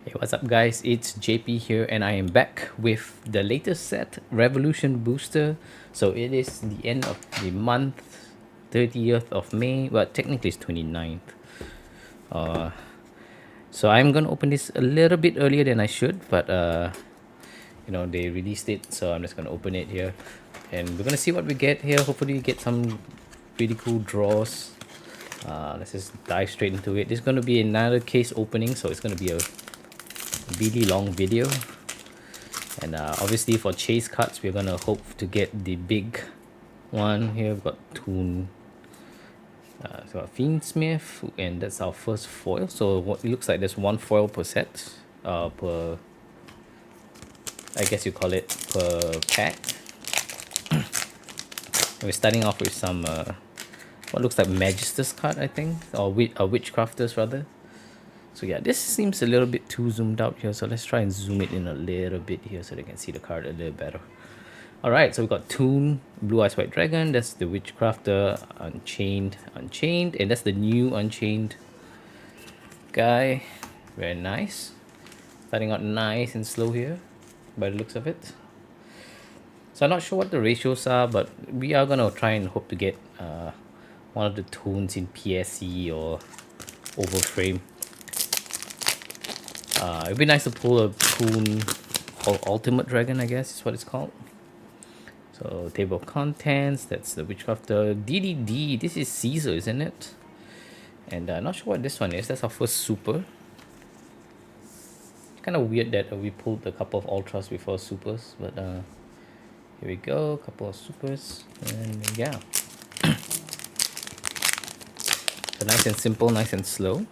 Hey, what's up, guys? It's JP here, and I am back with the latest set, Revolution Booster. So it is the end of the month, 30th of May. Well, technically it's 29th. So I'm gonna open this a little bit earlier than I should, but they released it, so I'm just gonna open it here, and we're gonna see what we get here. Hopefully, we get some pretty cool draws. Let's just dive straight into it. This is gonna be another case opening, so it's gonna be a really long video. And obviously for chase cards, we're gonna hope to get the big one here. We've got Toon, so got Fiendsmith, and that's our first foil. So what it looks like, there's one foil per set, per, I guess you call it, per pack. And we're starting off with some what looks like Magister's card, I think, or Witchcrafters rather. So yeah, this seems a little bit too zoomed out here, so let's try and zoom it in a little bit here so they can see the card a little better. Alright, so we've got Toon, Blue Eyes White Dragon, that's the Witchcrafter, Unchained, and that's the new Unchained guy. Very nice. Starting out nice and slow here, by the looks of it. So I'm not sure what the ratios are, but we are gonna try and hope to get one of the Toons in PSE or Overframe. It'd be nice to pull a Toon Ultimate Dragon, I guess is what it's called. So table of contents, that's the Witchcrafter. DDD, this is Caesar, isn't it? And not sure what this one is. That's our first super. Kind of weird that we pulled a couple of ultras before supers, but here we go, couple of supers, and yeah. So nice and simple, nice and slow.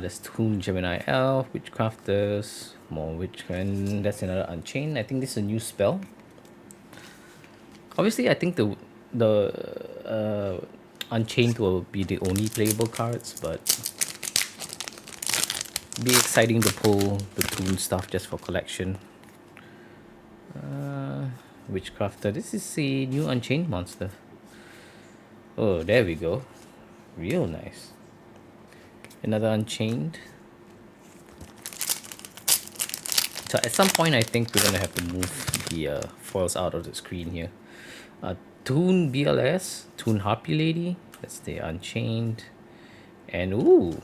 There's Toon Gemini Elf, Witchcrafters, more and that's another Unchained. I think this is a new spell. Obviously, I think the Unchained will be the only playable cards, but it'd be exciting to pull the Toon stuff just for collection. Witchcrafter, this is a new Unchained monster. Oh, there we go. Real nice. Another Unchained. So at some point, I think we're gonna have to move the foils out of the screen here. Toon BLS, Toon Harpy Lady, that's the Unchained. And ooh,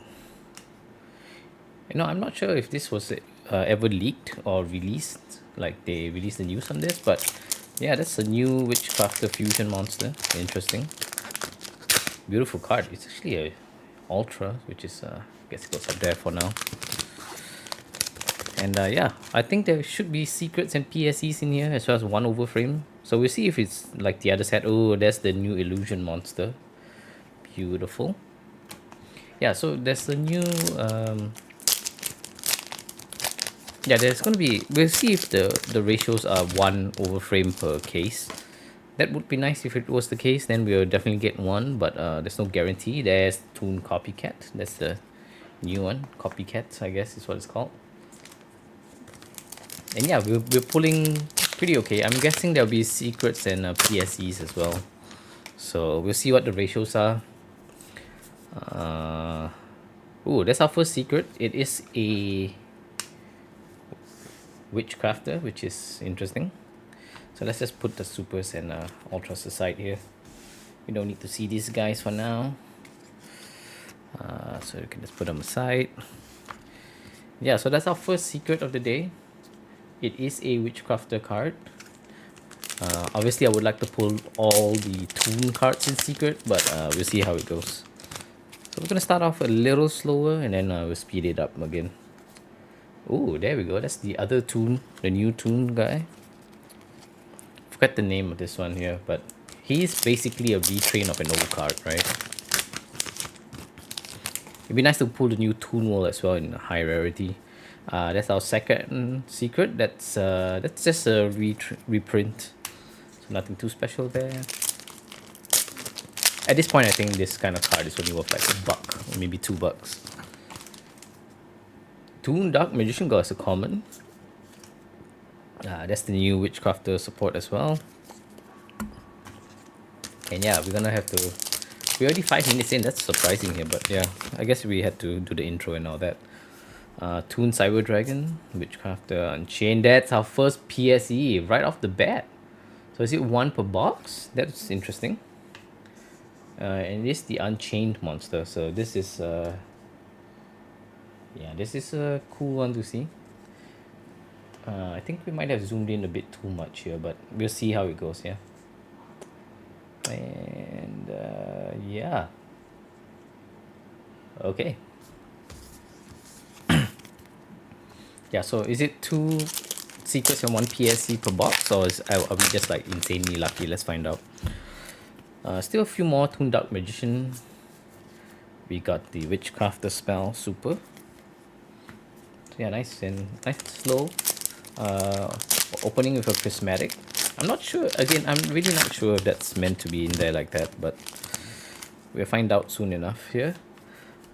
I'm not sure if this was ever leaked or released, like they released the news on this, but yeah, that's a new Witchcrafter fusion monster. Interesting. Beautiful card. It's actually a Ultra, which is I guess it goes up there for now. And yeah, I think there should be secrets and PSEs in here as well as one overframe. So we'll see if it's like the other set. Oh, that's the new illusion monster. Beautiful. Yeah, so there's the new yeah, there's gonna be, we'll see if the ratios are one overframe per case. That would be nice if it was the case, then we'll definitely get one, but there's no guarantee. There's Toon Copycat, that's the new one. Copycat, I guess is what it's called. And yeah, we're pulling pretty okay. I'm guessing there'll be secrets and PSEs as well. So we'll see what the ratios are. Oh, that's our first secret. It is a Witchcrafter, which is interesting. So let's just put the supers and ultras aside here. We don't need to see these guys for now. So you can just put them aside. Yeah, so that's our first secret of the day. It is a Witchcrafter card. Obviously, I would like to pull all the Toon cards in secret, but we'll see how it goes. So we're gonna start off a little slower, and then we'll speed it up again. Oh, there we go. That's the other Toon, the new Toon guy. Forget the name of this one here, but he's basically a retrain of an old card, right? It'd be nice to pull the new Toon wall as well in high rarity. That's our second secret. That's just a reprint, so nothing too special there. At this point, I think this kind of card is only worth like $1 or maybe $2. Toon Dark Magician God is a common. That's the new Witchcrafter support as well. And yeah, we're gonna have to. We're already 5 minutes in. That's surprising here, but yeah, I guess we had to do the intro and all that. Toon Cyber Dragon, Witchcrafter Unchained. That's our first PSE right off the bat. So is it one per box? That's interesting. And it is the Unchained monster. So this is yeah, this is a cool one to see. I think we might have zoomed in a bit too much here, but we'll see how it goes. Yeah. And yeah. Okay. Yeah. So is it two secrets and one PSC per box, or are we just like insanely lucky? Let's find out. Still a few more Toon Dark Magician. We got the Witchcrafter spell super. So yeah, nice and slow. Opening with a prismatic. I'm not sure. Again, I'm really not sure if that's meant to be in there like that, but we'll find out soon enough here.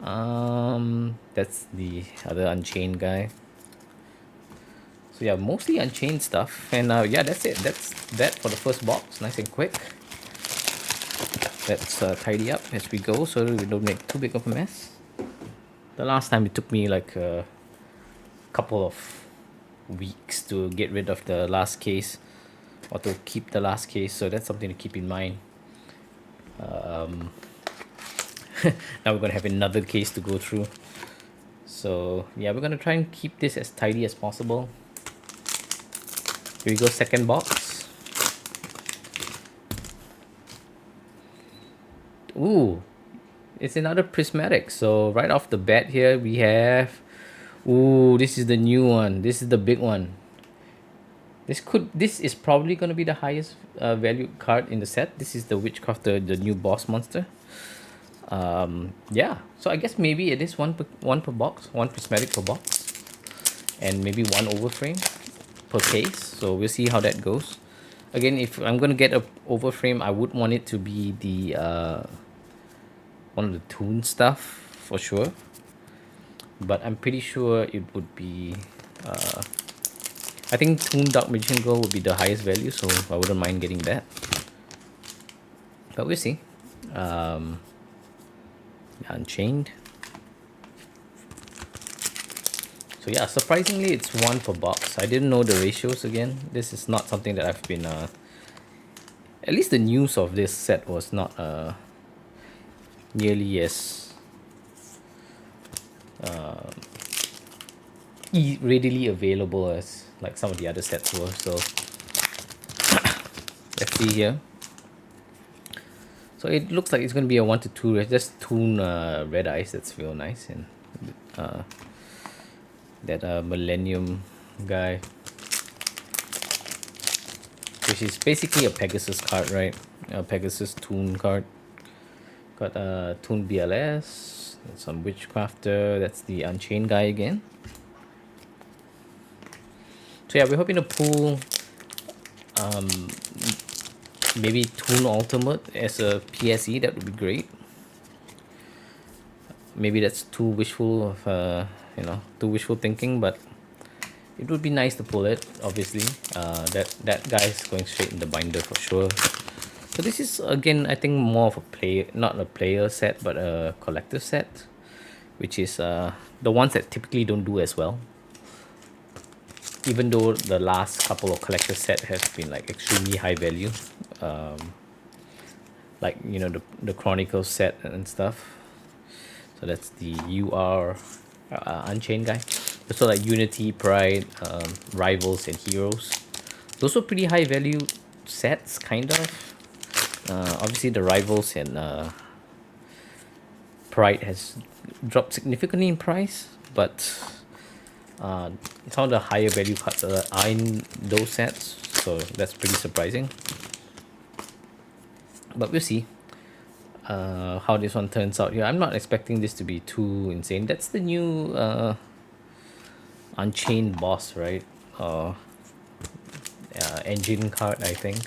That's the other Unchained guy. So yeah, mostly Unchained stuff, and yeah, that's it. That's that for the first box. Nice and quick. Let's tidy up as we go so we don't make too big of a mess. The last time it took me like a couple of weeks to get rid of the last case, or to keep the last case, so that's something to keep in mind. Now we're gonna have another case to go through, so yeah, we're gonna try and keep this as tidy as possible. Here we go, second box. Ooh, it's another prismatic. So right off the bat here we have, ooh, this is the new one. This is the big one. This is probably gonna be the highest value card in the set. This is the Witchcrafter, the new boss monster. Yeah, so I guess maybe it is one per box, one prismatic per box, and maybe one overframe per case. So we'll see how that goes. Again, if I'm gonna get a overframe, I would want it to be the one of the Toon stuff for sure, but I'm pretty sure it would be I think Toon Dark Magician Girl would be the highest value, so I wouldn't mind getting that, but we'll see. Unchained. So yeah, surprisingly it's one per box. I didn't know the ratios. Again, this is not something that I've been at least the news of this set was not nearly as readily available as like some of the other sets were. So let's see here. So it looks like it's going to be a 1 to 2. Just Toon Red Eyes. That's real nice. And that Millennium guy, which is basically a Pegasus card, right? A Pegasus Toon card. Got Toon BLS, some Witchcrafter. That's the Unchained guy again. So yeah, we're hoping to pull maybe Toon Ultimate as a PSE. That would be great. Maybe that's too wishful of too wishful thinking, but it would be nice to pull it. Obviously, that guy is going straight in the binder for sure. So this is again, I think, more of a player, not a player set, but a collector set, which is the ones that typically don't do as well. Even though the last couple of collector set has been like extremely high value, like the Chronicle set and stuff. So that's the Unchained guy. So like Unity, Pride, Rivals, and Heroes. Those were pretty high value sets, kind of. Obviously, the Rivals and Pride has dropped significantly in price, but some of the higher value cards are in those sets, so that's pretty surprising. But we'll see how this one turns out here. I'm not expecting this to be too insane. That's the new Unchained boss, right? Engine card, I think.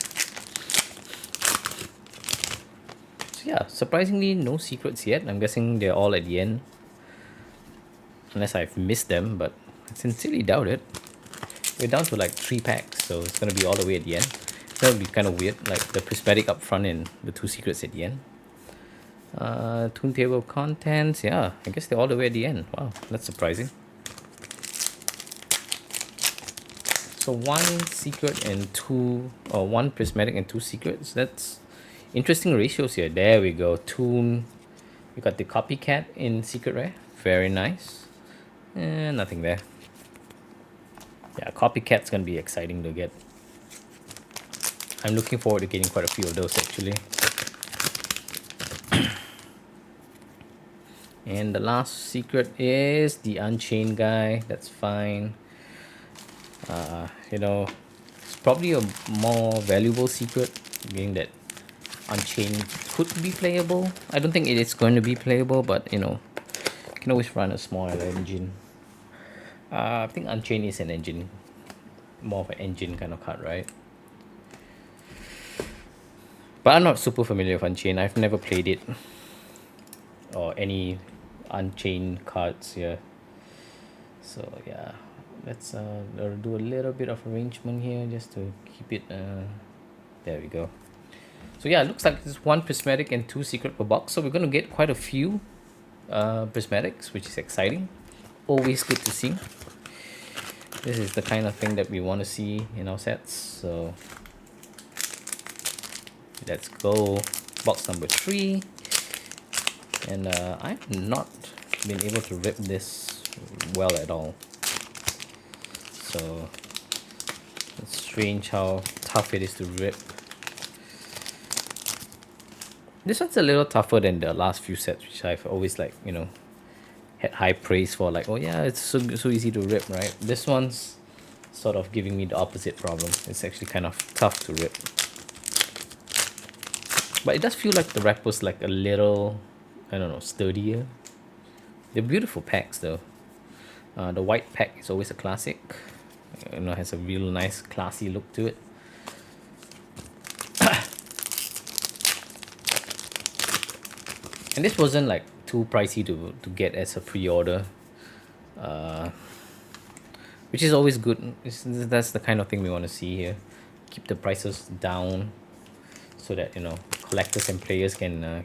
So yeah, surprisingly no secrets yet. I'm guessing they're all at the end, unless I've missed them, but I sincerely doubt it. We're down to like 3 packs, so it's gonna be all the way at the end. It's gonna be kind of weird, like the prismatic up front and the 2 secrets at the end. Toon Table of Contents, yeah, I guess they're all the way at the end. Wow, that's surprising. So one secret and two, or one prismatic and two secrets. That's interesting ratios here. There we go. Toon. We got the copycat in secret rare. Very nice. Nothing there. Yeah, copycat's gonna be exciting to get. I'm looking forward to getting quite a few of those actually. And the last secret is the Unchained guy. That's fine. You know, it's probably a more valuable secret, being that Unchained could be playable. I don't think it is going to be playable, but you know, you can always run a small engine. I think Unchained is an engine, more of an engine kind of card, right? But I'm not super familiar with Unchained. I've never played it or any Unchained cards here. So yeah, let's do a little bit of arrangement here just to keep it. There we go. So yeah, it looks like there's one prismatic and two secret per box. So we're gonna get quite a few prismatics, which is exciting. Always good to see. This is the kind of thing that we want to see in our sets. So let's go box number 3. And I've not been able to rip this well at all. So it's strange how tough it is to rip. This one's a little tougher than the last few sets, which I've always like, you know, had high praise for. Like, oh yeah, it's so easy to rip, right? This one's sort of giving me the opposite problem. It's actually kind of tough to rip. But it does feel like the wrapper's like a little, I don't know, sturdier. They're beautiful packs though. The white pack is always a classic. You know, has a real nice classy look to it. And this wasn't like too pricey to get as a pre-order, which is always good. That's the kind of thing we want to see here. Keep the prices down so that, you know, collectors and players can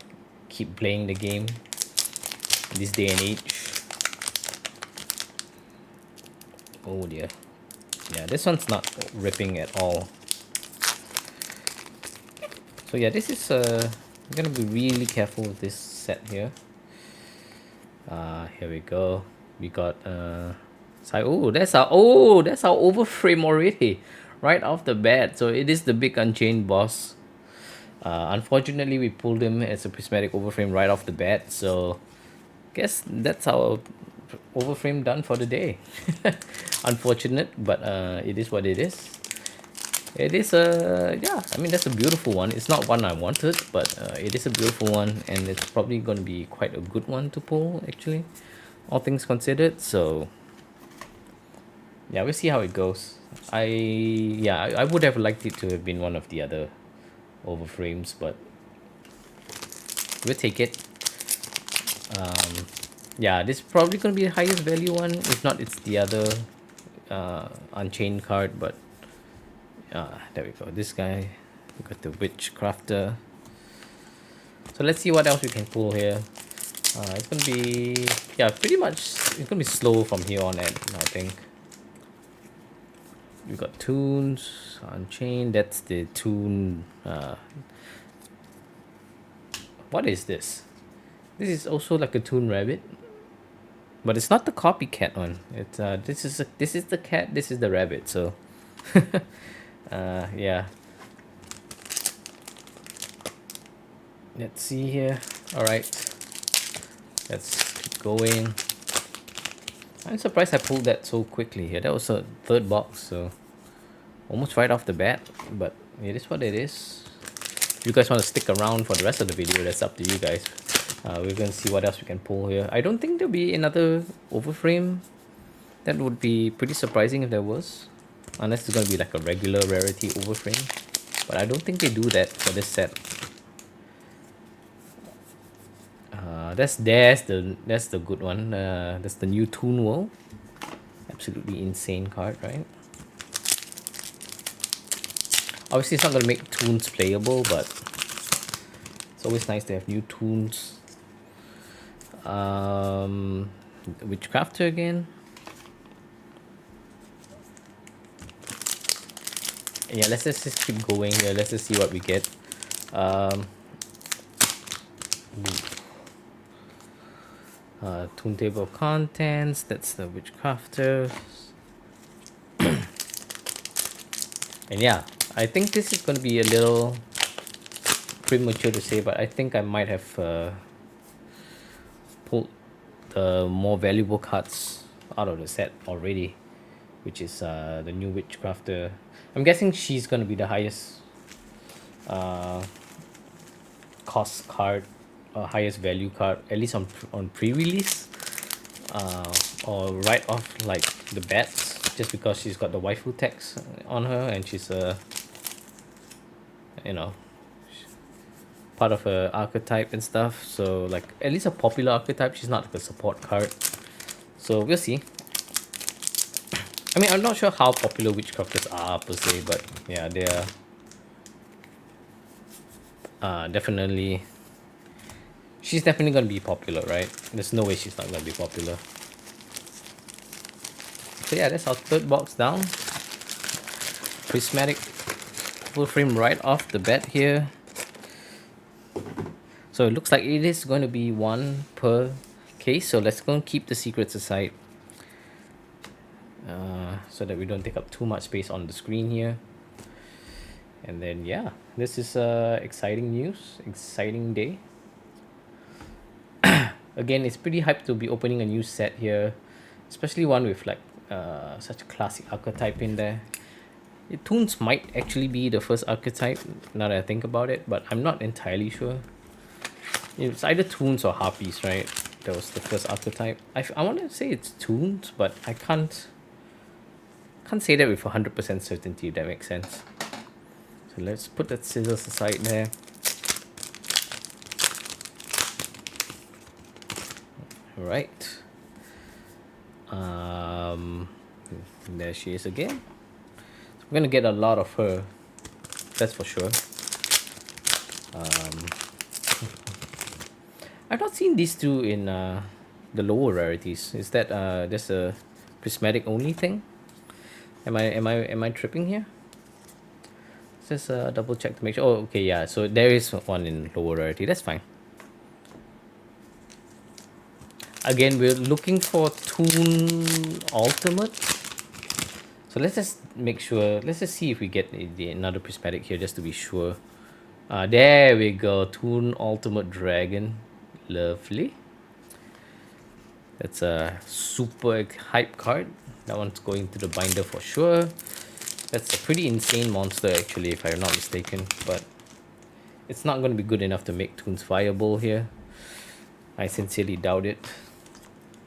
keep playing the game in this day and age. Oh dear. Yeah, this one's not ripping at all. So yeah, this is we're gonna be really careful with this set here. Here we go. We got that's our overframe already, right off the bat. So it is the big Unchained boss. Unfortunately, we pulled him as a prismatic overframe right off the bat. So guess that's our overframe done for the day. Unfortunate, but it is what it is. It is yeah, I mean, that's a beautiful one. It's not one I wanted, but it is a beautiful one, and it's probably going to be quite a good one to pull actually, all things considered. So yeah, we'll see how it goes. I would have liked it to have been one of the other overframes, but we'll take it. Yeah, this is probably going to be the highest value one. If not, it's the other Unchained card, but there we go. This guy, we got the Witch Crafter. So let's see what else we can pull here. It's gonna be, yeah, pretty much it's gonna be slow from here on in, I think. We got Toons, Unchained. That's the Toon. What is this? This is also like a Toon Rabbit, but it's not the copycat one. It's this is the cat. This is the rabbit. So. Yeah, let's see here. All right, let's keep going. I'm surprised I pulled that so quickly here. That was a third box, so almost right off the bat, but it is what it is. If you guys want to stick around for the rest of the video, that's up to you guys. We're gonna see what else we can pull here. I don't think there'll be another overframe. That would be pretty surprising if there was. Unless it's going to be like a regular rarity overframe. But I don't think they do that for this set. That's the good one. That's the new Toon World. Absolutely insane card, right? Obviously it's not going to make Toons playable, but it's always nice to have new Toons. Witchcrafter again. Yeah, let's just keep going here. Let's just see what we get. Um, Toon table of contents. That's the Witchcrafter. And yeah, I think this is going to be a little premature to say, but I think I might have pulled the more valuable cards out of the set already, which is the new Witchcrafter. I'm guessing she's going to be the highest uh, cost card, highest value card, at least on pre-release, or right off like the bats, just because she's got the waifu text on her and she's you know part of a archetype and stuff. So like at least a popular archetype. She's not like a support card. So we'll see. I mean, I'm not sure how popular Witchcrafters are per se, but yeah, they're definitely. She's definitely gonna be popular, right? There's no way she's not gonna be popular. So yeah, that's our third box down. Prismatic full frame right off the bat here. So it looks like it is going to be one per case. So let's go and keep the secrets aside, so that we don't take up too much space on the screen here. And then yeah, this is exciting news, exciting day. Again, it's pretty hyped to be opening a new set here, especially one with like such a classic archetype in there. Toons might actually be the first archetype now that I think about it, but I'm not entirely sure. It's either Toons or Harpies, right? That was the first archetype. I want to say it's Toons, but I can't say that with 100% certainty, if that makes sense. So let's put that scissors aside there. All right. There she is again. So we're gonna get a lot of her, that's for sure. I've not seen these two in the lower rarities. Is that just a prismatic only thing? Am I tripping here? Let's just double check to make sure. Oh, okay, yeah. So there is one in lower rarity. That's fine. Again, we're looking for Toon Ultimate. So let's just make sure. Let's just see if we get another prismatic here, just to be sure. There we go. Toon Ultimate Dragon. Lovely. That's a super hype card. That one's going to the binder for sure. That's a pretty insane monster actually, if I'm not mistaken. But it's not going to be good enough to make Toons viable here. I sincerely doubt it.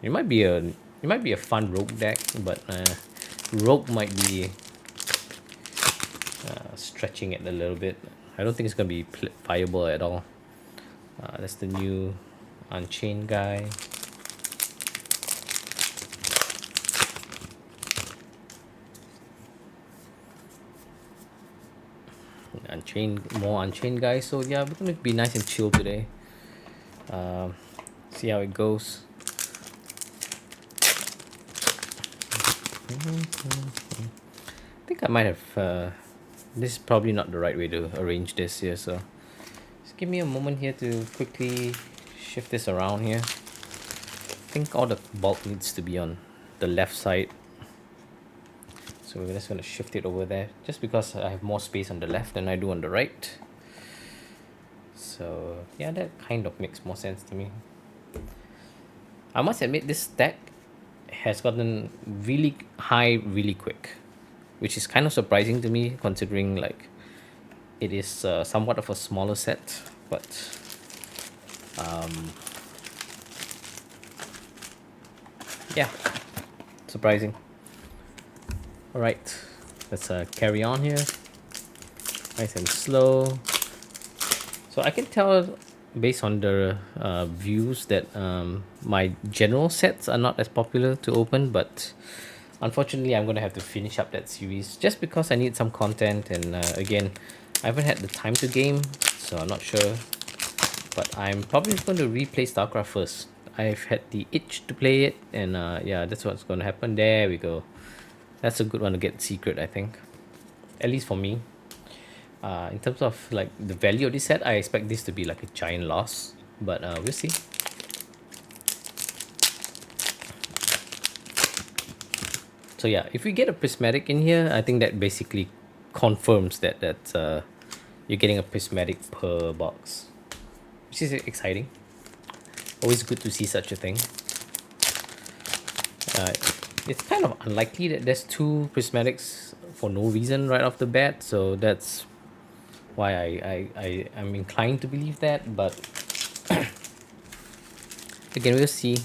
It might be a fun rogue deck, but rogue might be stretching it a little bit. I don't think it's going to be viable at all. That's the new Unchained guy. More Unchained guys. So yeah, we're gonna be nice and chill today. See how it goes. I think I might have. This is probably not the right way to arrange this here. So just give me a moment here to quickly shift this around here. I think all the bulk needs to be on the left side. So we're just going to shift it over there, just because I have more space on the left than I do on the right. So yeah, that kind of makes more sense to me. I must admit, this stack has gotten really high really quick, which is kind of surprising to me, considering like it is somewhat of a smaller set. But yeah, surprising. All right, let's carry on here, nice and slow. So I can tell based on the views that my general sets are not as popular to open, but unfortunately I'm gonna have to finish up that series just because I need some content. And again, I haven't had the time to game, so I'm not sure, but I'm probably going to replay StarCraft first. I've had the itch to play it, and yeah, that's what's going to happen. There we go. That's a good one to get secret, I think. at least for me. In terms of like the value of this set, I expect this to be like a giant loss, but we'll see. So yeah, if we get a prismatic in here, I think that basically confirms that you're getting a prismatic per box, which is exciting. Always good to see such a thing. Uh, it's kind of unlikely that there's two prismatics for no reason right off the bat, so that's why I'm inclined to believe that, but again, we'll see.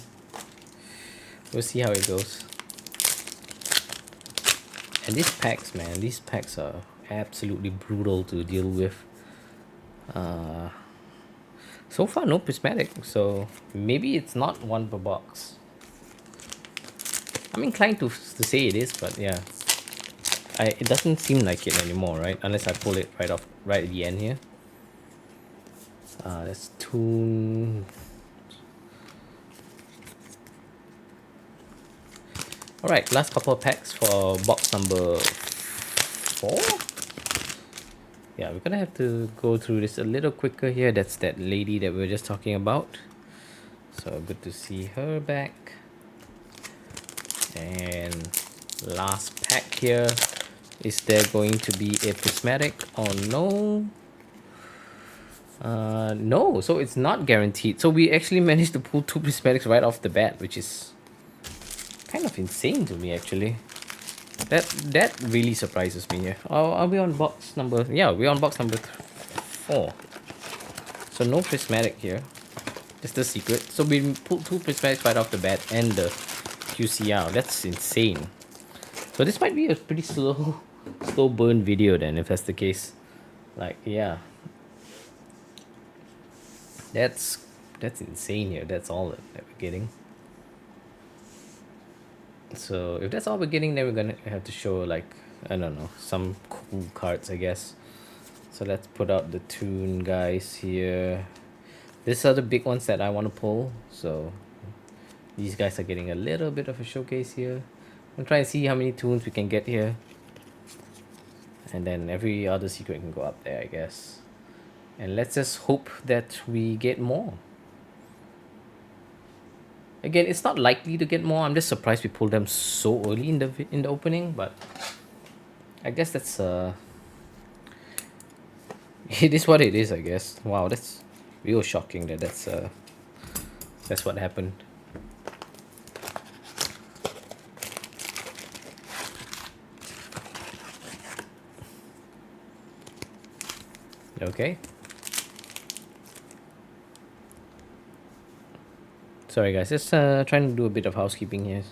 We'll see how it goes. And these packs, man, these packs are absolutely brutal to deal with. So far, no prismatic, so maybe it's not one per box. I'm inclined to say it is, but yeah. It doesn't seem like it anymore, right? Unless I pull it right at the end here. Let's tune. Alright, last couple of packs for box number 4. Yeah, we're gonna have to go through this a little quicker here. That's that lady that we were just talking about. So good to see her back. And last pack here. Is there going to be a prismatic? Oh no. No, so it's not guaranteed. So we actually managed to pull 2 prismatics right off the bat, which is kind of insane to me actually. That really surprises me here. Oh, are we on box number? Yeah, we're on box number 4. So no prismatic here. It's the secret. So we pulled 2 prismatics right off the bat and the QCR. That's insane. So this might be a pretty slow burn video then, if that's the case. Like, yeah. That's insane here. That's all that we're getting. So if that's all we're getting, then we're gonna have to show like, I don't know, some cool cards, I guess. So let's put out the tune guys here. These are the big ones that I want to pull. So these guys are getting a little bit of a showcase here. I'm trying to see how many tunes we can get here. And then every other secret can go up there, I guess. And let's just hope that we get more. Again, it's not likely to get more. I'm just surprised we pulled them so early in the opening, but I guess that's it is what it is, I guess. Wow, that's real shocking that that's what happened. Okay. Sorry guys, just trying to do a bit of housekeeping here.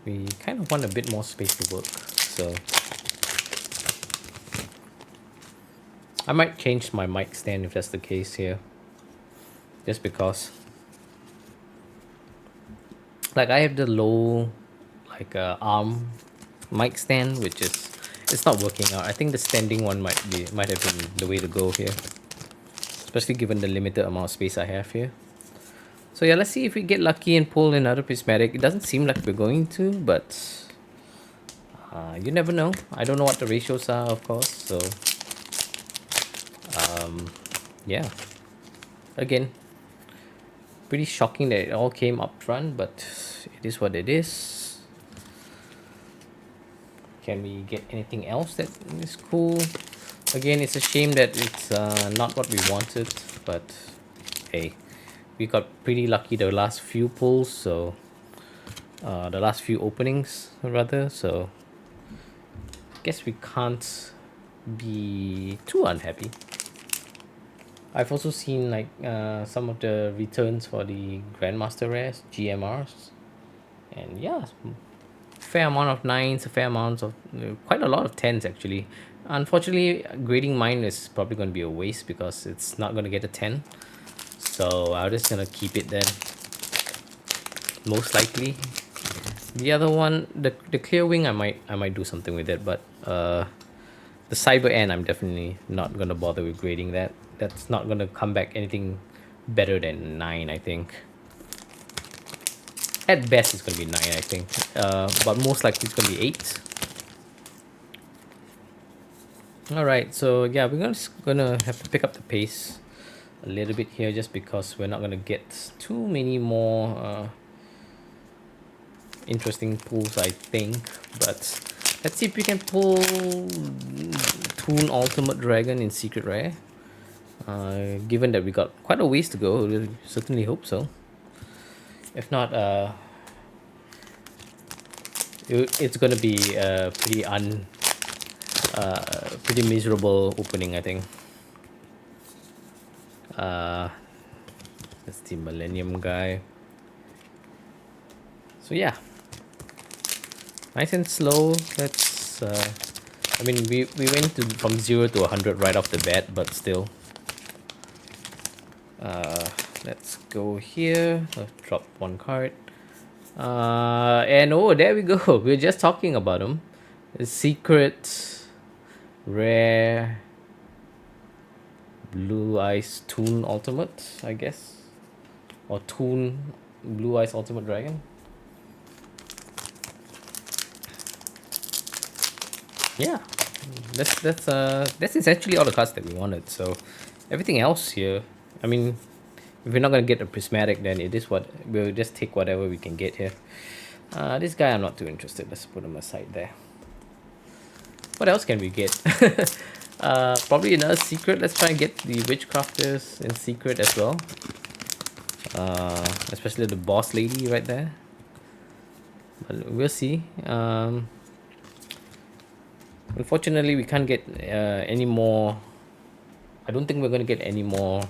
We kind of want a bit more space to work, so I might change my mic stand if that's the case here. Just because like I have the low arm mic stand, which is it's not working out. I think the standing one might have been the way to go here, especially given the limited amount of space I have here. So yeah, let's see if we get lucky and pull another prismatic. It doesn't seem like we're going to, but you never know. I don't know what the ratios are, of course. So yeah, again, pretty shocking that it all came up front, but it is what it is. Can we get anything else that is cool? Again, it's a shame that it's not what we wanted, but hey, we got pretty lucky the last few pulls, so the last few openings rather, so guess we can't be too unhappy. I've also seen like some of the returns for the Grandmaster Rares, GMRs, and yeah, fair amount of 9s, a fair amount of quite a lot of 10s actually. Unfortunately, grading mine is probably going to be a waste because it's not going to get a 10. So I'm just gonna keep it then. Most likely. The other one, the clear wing, I might do something with it, but the cyber end, I'm definitely not gonna bother with grading that. That's not gonna come back anything better than 9, I think. At best, it's gonna be 9, I think. But most likely it's gonna be 8. All right, so yeah, we're gonna have to pick up the pace a little bit here, just because we're not gonna get too many more interesting pulls, I think. But let's see if we can pull Toon Ultimate Dragon in Secret Rare. Given that we got quite a ways to go, we certainly hope so. If not, it's gonna be a pretty miserable opening, I think. Uh, that's the Millennium guy. So yeah, nice and slow. Let's. I mean, we went from 0 to 100 right off the bat, but still. Let's go here. Drop one card. And oh, there we go. We are just talking about him. A secret, rare, Blue Eyes Toon Ultimate, I guess, or Toon Blue Eyes Ultimate Dragon. Yeah, that's essentially all the cards that we wanted. So everything else here, I mean, if we're not gonna get a prismatic, then it is what we'll just take whatever we can get here. This guy I'm not too interested. Let's put him aside there. What else can we get? Probably another secret. Let's try and get the Witchcrafters in secret as well. Especially the boss lady right there. But we'll see. Unfortunately, we can't get any more. I don't think we're gonna get any more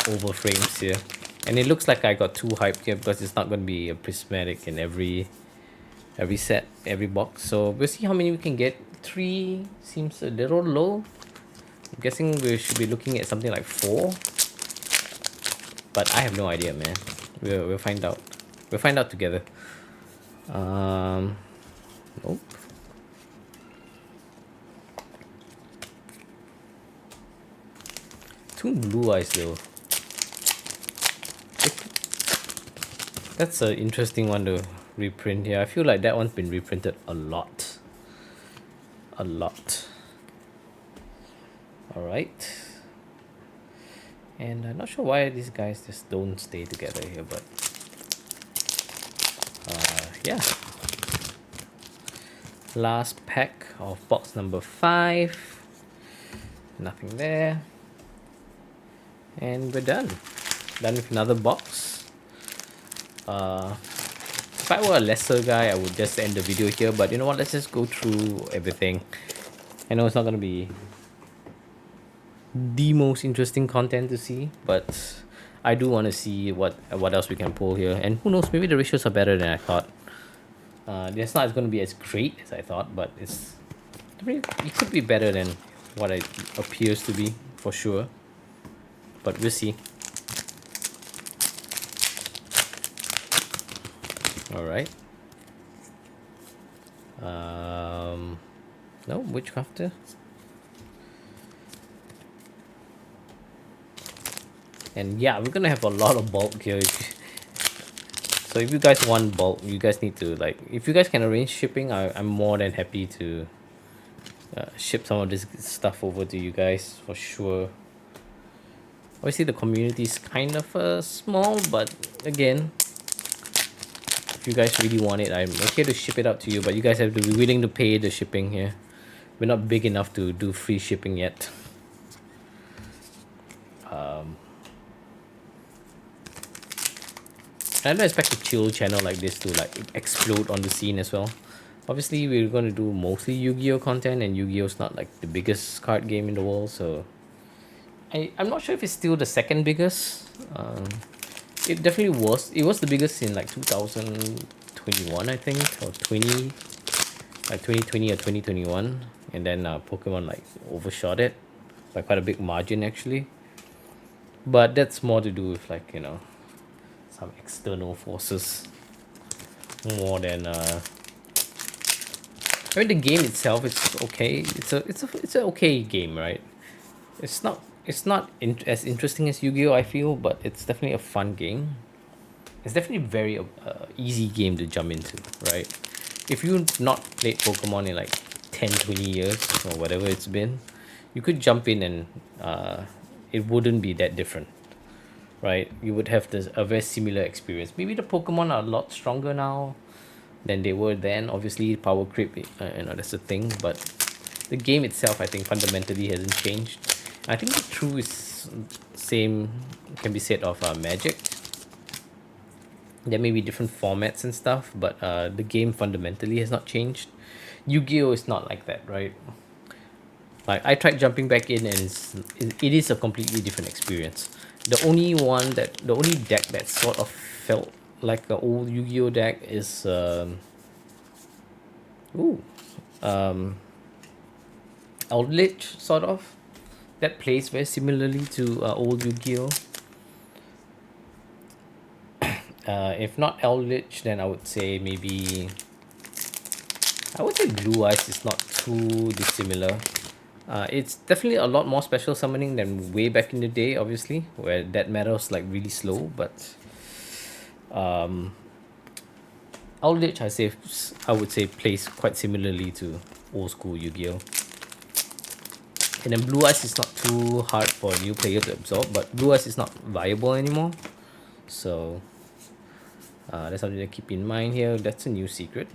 overframes here. And it looks like I got too hyped here because it's not gonna be a prismatic in every set, every box. So we'll see how many we can get. 3 seems a little low. I'm guessing we should be looking at something like 4. But I have no idea, man. We'll find out. We'll find out together. Nope. Two Blue Eyes though. That's an interesting one to reprint here. I feel like that one's been reprinted a lot. Alright. And I'm not sure why these guys just don't stay together here, but yeah. Last pack of box number 5. Nothing there. And we're done. Done with another box. If I were a lesser guy, I would just end the video here, but you know what, let's just go through everything. I know it's not going to be the most interesting content to see, but I do want to see what else we can pull here. And who knows, maybe the ratios are better than I thought. It's not going to be as great as I thought, but it could be better than what it appears to be, for sure. But we'll see. All right. No, Witchcrafter. And yeah, we're gonna have a lot of bulk here. So if you guys want bulk, you guys need to, like, if you guys can arrange shipping, I'm more than happy to ship some of this stuff over to you guys for sure. Obviously the community is kind of small, but again, if you guys really want it, I'm okay to ship it out to you, but you guys have to be willing to pay the shipping here. We're not big enough to do free shipping yet. I don't expect a chill channel like this to like explode on the scene as well. Obviously, we're going to do mostly Yu-Gi-Oh content, and Yu-Gi-Oh's not like the biggest card game in the world, so I'm not sure if it's still the second biggest. It definitely was. It was the biggest in like 2021, I think, or 2020 or 2021, and then Pokemon like overshot it by quite a big margin actually. But that's more to do with, like, you know, some external forces more than I mean, the game itself, it's okay. It's an okay game, right? It's not as interesting as Yu-Gi-Oh, I feel, but it's definitely a fun game. It's definitely a very easy game to jump into, right? If you've not played Pokemon in like 10-20 years or whatever it's been, you could jump in and it wouldn't be that different, right? You would have a very similar experience. Maybe the Pokemon are a lot stronger now than they were then. Obviously, power creep, that's a thing. But the game itself, I think, fundamentally hasn't changed. I think the true is same can be said of Magic. There may be different formats and stuff, but the game fundamentally has not changed. Yu-Gi-Oh is not like that, right? Like I tried jumping back in, and it is a completely different experience. The only deck that sort of felt like the old Yu-Gi-Oh deck is ooh, um, Outlich, sort of. That plays very similarly to old Yu-Gi-Oh. If not Eldritch, then I would say maybe Blue Eyes is not too dissimilar. It's definitely a lot more special summoning than way back in the day, obviously, where that matter was like really slow. But Eldritch, I would say plays quite similarly to old school Yu-Gi-Oh. And then Blue Eyes is not too hard for a new player to absorb, but Blue Eyes is not viable anymore. So that's something to keep in mind here. That's a new secret.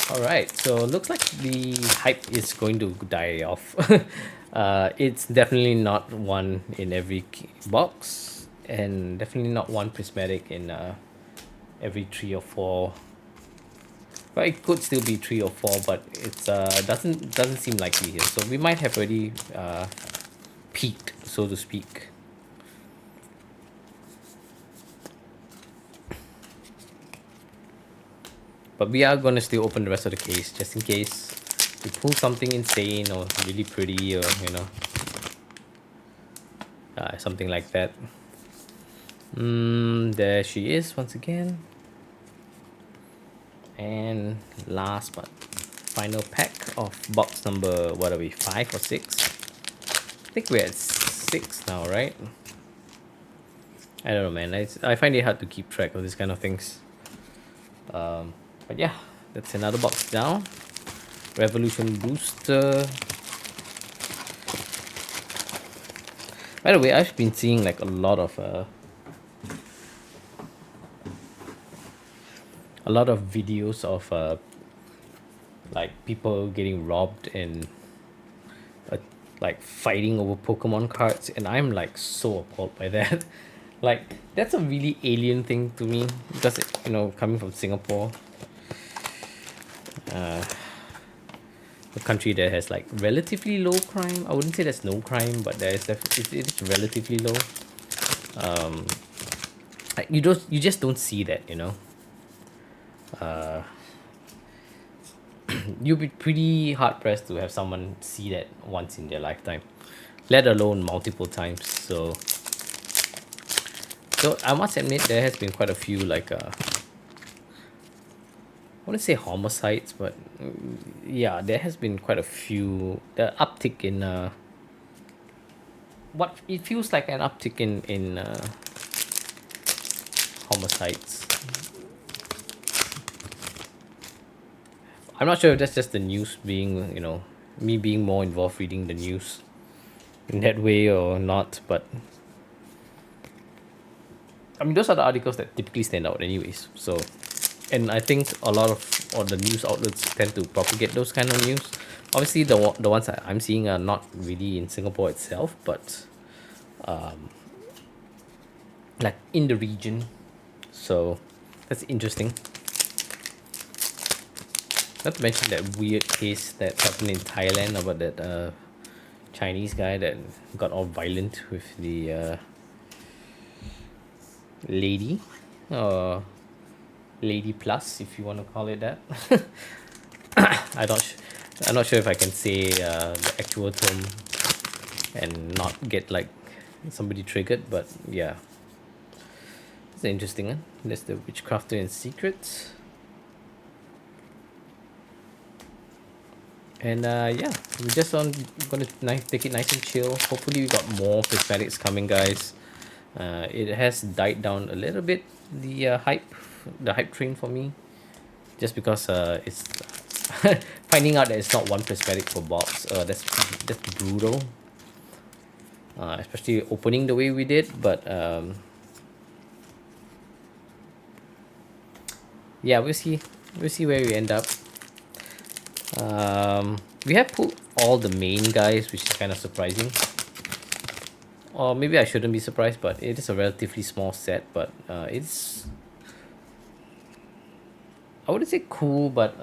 Alright, so looks like the hype is going to die off. It's definitely not one in every box, and definitely not one prismatic in every 3 or 4. But it could still be 3 or 4, but it's doesn't seem likely here. So we might have already peaked, so to speak. But we are gonna still open the rest of the case just in case we pull something insane or really pretty, or something like that. There she is once again. And last but final pack of box number, what are we, 5 or 6? I think we're at 6 now, right? I don't know, man. I find it hard to keep track of these kind of things. But yeah, that's another box down. Revolution Booster. By the way, I've been seeing like a lot of videos of like people getting robbed and like fighting over Pokemon cards, and I'm like so appalled by that. Like that's a really alien thing to me, because coming from Singapore, a country that has like relatively low crime. I wouldn't say there's no crime, but it is relatively low. You just don't see that, you'll be pretty hard pressed to have someone see that once in their lifetime, let alone multiple times. So I must admit there has been quite a few like I want to say homicides, but yeah, there has been quite a few. The uptick in what it feels like an uptick in homicides. I'm not sure if that's just the news being, me being more involved reading the news in that way or not, but I mean, those are the articles that typically stand out anyways. So, and I think a lot of the news outlets tend to propagate those kind of news. Obviously, the ones that I'm seeing are not really in Singapore itself, but like in the region. So that's interesting. Not to mention that weird case that happened in Thailand about that Chinese guy that got all violent with the lady, or lady plus, if you want to call it that. I'm not sure if I can say the actual term and not get like somebody triggered, but yeah, it's interesting. Huh? There's the Witchcrafter in Secrets. And yeah, we're just gonna take it nice and chill. Hopefully we got more prismatics coming, guys. It has died down a little bit, the hype the hype train for me, just because it's finding out that it's not one prismatic per box. That's brutal. Especially opening the way we did, but yeah, we'll see where we end up. We have pulled all the main guys, which is kind of surprising. Or maybe I shouldn't be surprised, but it is a relatively small set. But it's, I wouldn't say cool, but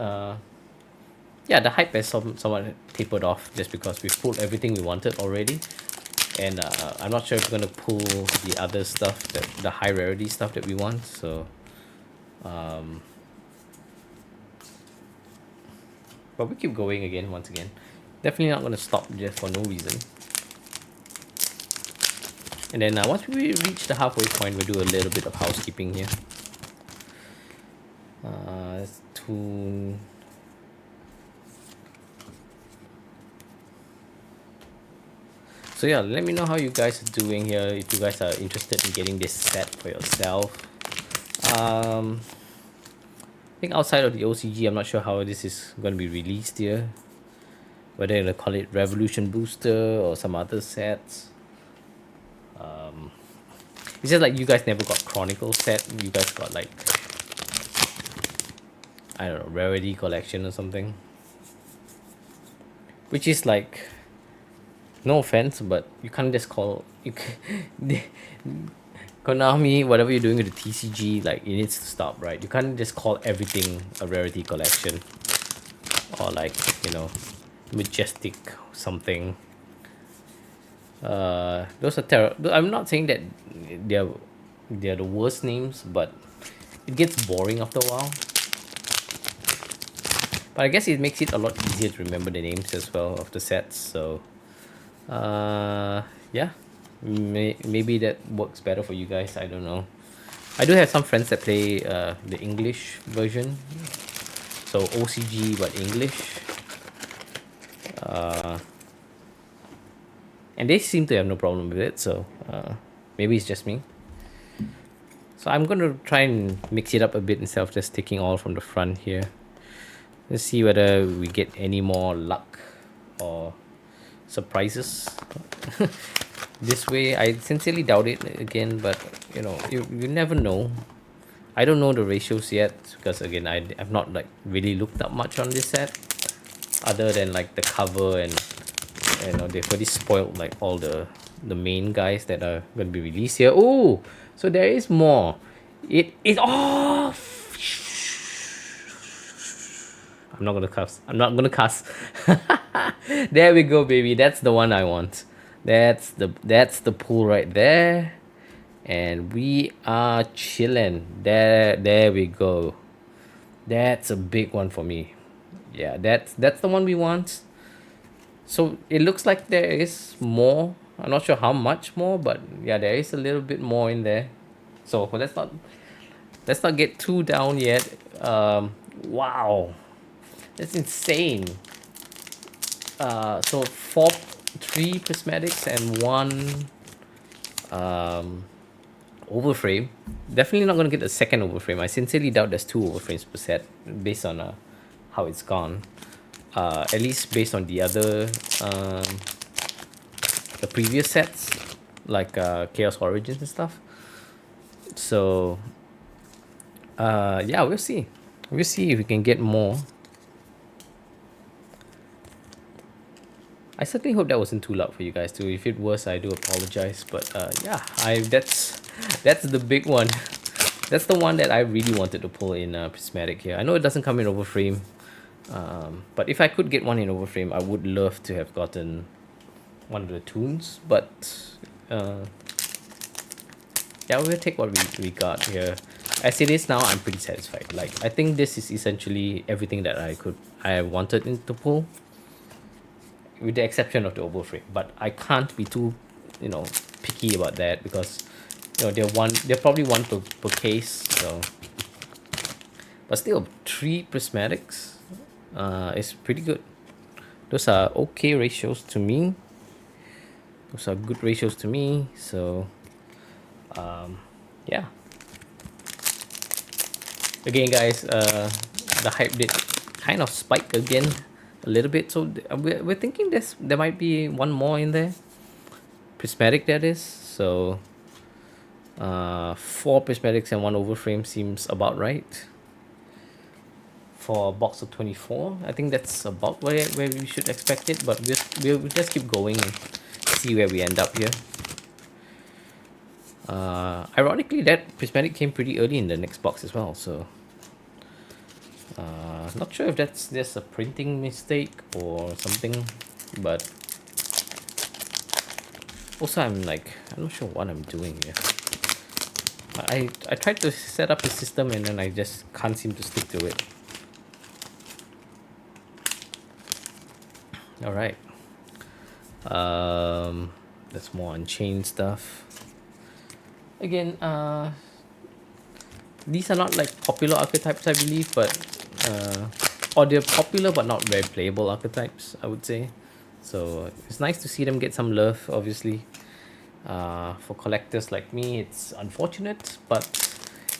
yeah, the hype has somewhat tapered off just because we've pulled everything we wanted already. And I'm not sure if we're gonna pull the other stuff, the high rarity stuff that we want. So but we keep going again, once again. Definitely not gonna stop just for no reason. And then once we reach the halfway point, we'll do a little bit of housekeeping here. Let's tune. So yeah, let me know how you guys are doing here. If you guys are interested in getting this set for yourself. I think outside of the OCG, I'm not sure how this is going to be released here. Whether they're going to call it Revolution Booster or some other sets. It's just like you guys never got Chronicle set. You guys got like, I don't know, Rarity Collection or something. Which is like, no offense, but you can't just call Konami, whatever you're doing with the TCG, like, it needs to stop, right? You can't just call everything a Rarity Collection. Or like, you know, Majestic something. Those are terrible. I'm not saying that they're the worst names, but it gets boring after a while. But I guess it makes it a lot easier to remember the names as well of the sets. So yeah, maybe that works better for you guys. I don't know. I do have some friends that play the English version, so OCG but English. And they seem to have no problem with it, so maybe it's just me. So I'm going to try and mix it up a bit instead of just taking all from the front here. Let's see whether we get any more luck or surprises this way. I sincerely doubt it again, but you know, you never know. I don't know the ratios yet because again, I've not like really looked up much on this set other than like the cover, and you know, they've already spoiled like all the main guys that are going to be released here. Oh, so there is more. It is off. I'm not gonna cuss. I'm not gonna cuss. There we go, baby. That's the one I want. That's the pool right there, and we are chilling. There we go. That's a big one for me. Yeah, that's the one we want. So it looks like there is more. I'm not sure how much more, but yeah, there is a little bit more in there. So let's not get too down yet. Wow, that's insane. So three prismatics and one overframe. Definitely not gonna get a second overframe. I sincerely doubt there's two overframes per set based on how it's gone. At least based on the other the previous sets, like Chaos Origins and stuff. So yeah, we'll see if we can get more. I certainly hope that wasn't too loud for you guys too. If it was, I do apologize, but yeah, that's the big one. That's the one that I really wanted to pull in prismatic here. I know it doesn't come in overframe, but if I could get one in overframe, I would love to have gotten one of the tunes. But yeah, we'll take what we got here. As it is now, I'm pretty satisfied. Like, I think this is essentially everything that I wanted to pull, with the exception of the overframe. But I can't be too, you know, picky about that because, you know, they're probably one per case. So, but still, 3 prismatics is pretty good. Those are okay ratios to me. Those are good ratios to me. So yeah. Again, guys, the hype did kind of spike again a little bit. So we're thinking there might be one more in there. Prismatic, that is. So 4 prismatics and 1 overframe seems about right. For a box of 24, I think that's about where we should expect it. But we'll just keep going and see where we end up here. Ironically, that prismatic came pretty early in the next box as well, so not sure if that's just a printing mistake or something, but also I'm not sure what I'm doing here. I tried to set up the system and then I just can't seem to stick to it. All right, that's more Unchained stuff. Again, these are not like popular archetypes, I believe, but or they're popular but not very playable archetypes, I would say. So it's nice to see them get some love, obviously. For collectors like me, it's unfortunate, but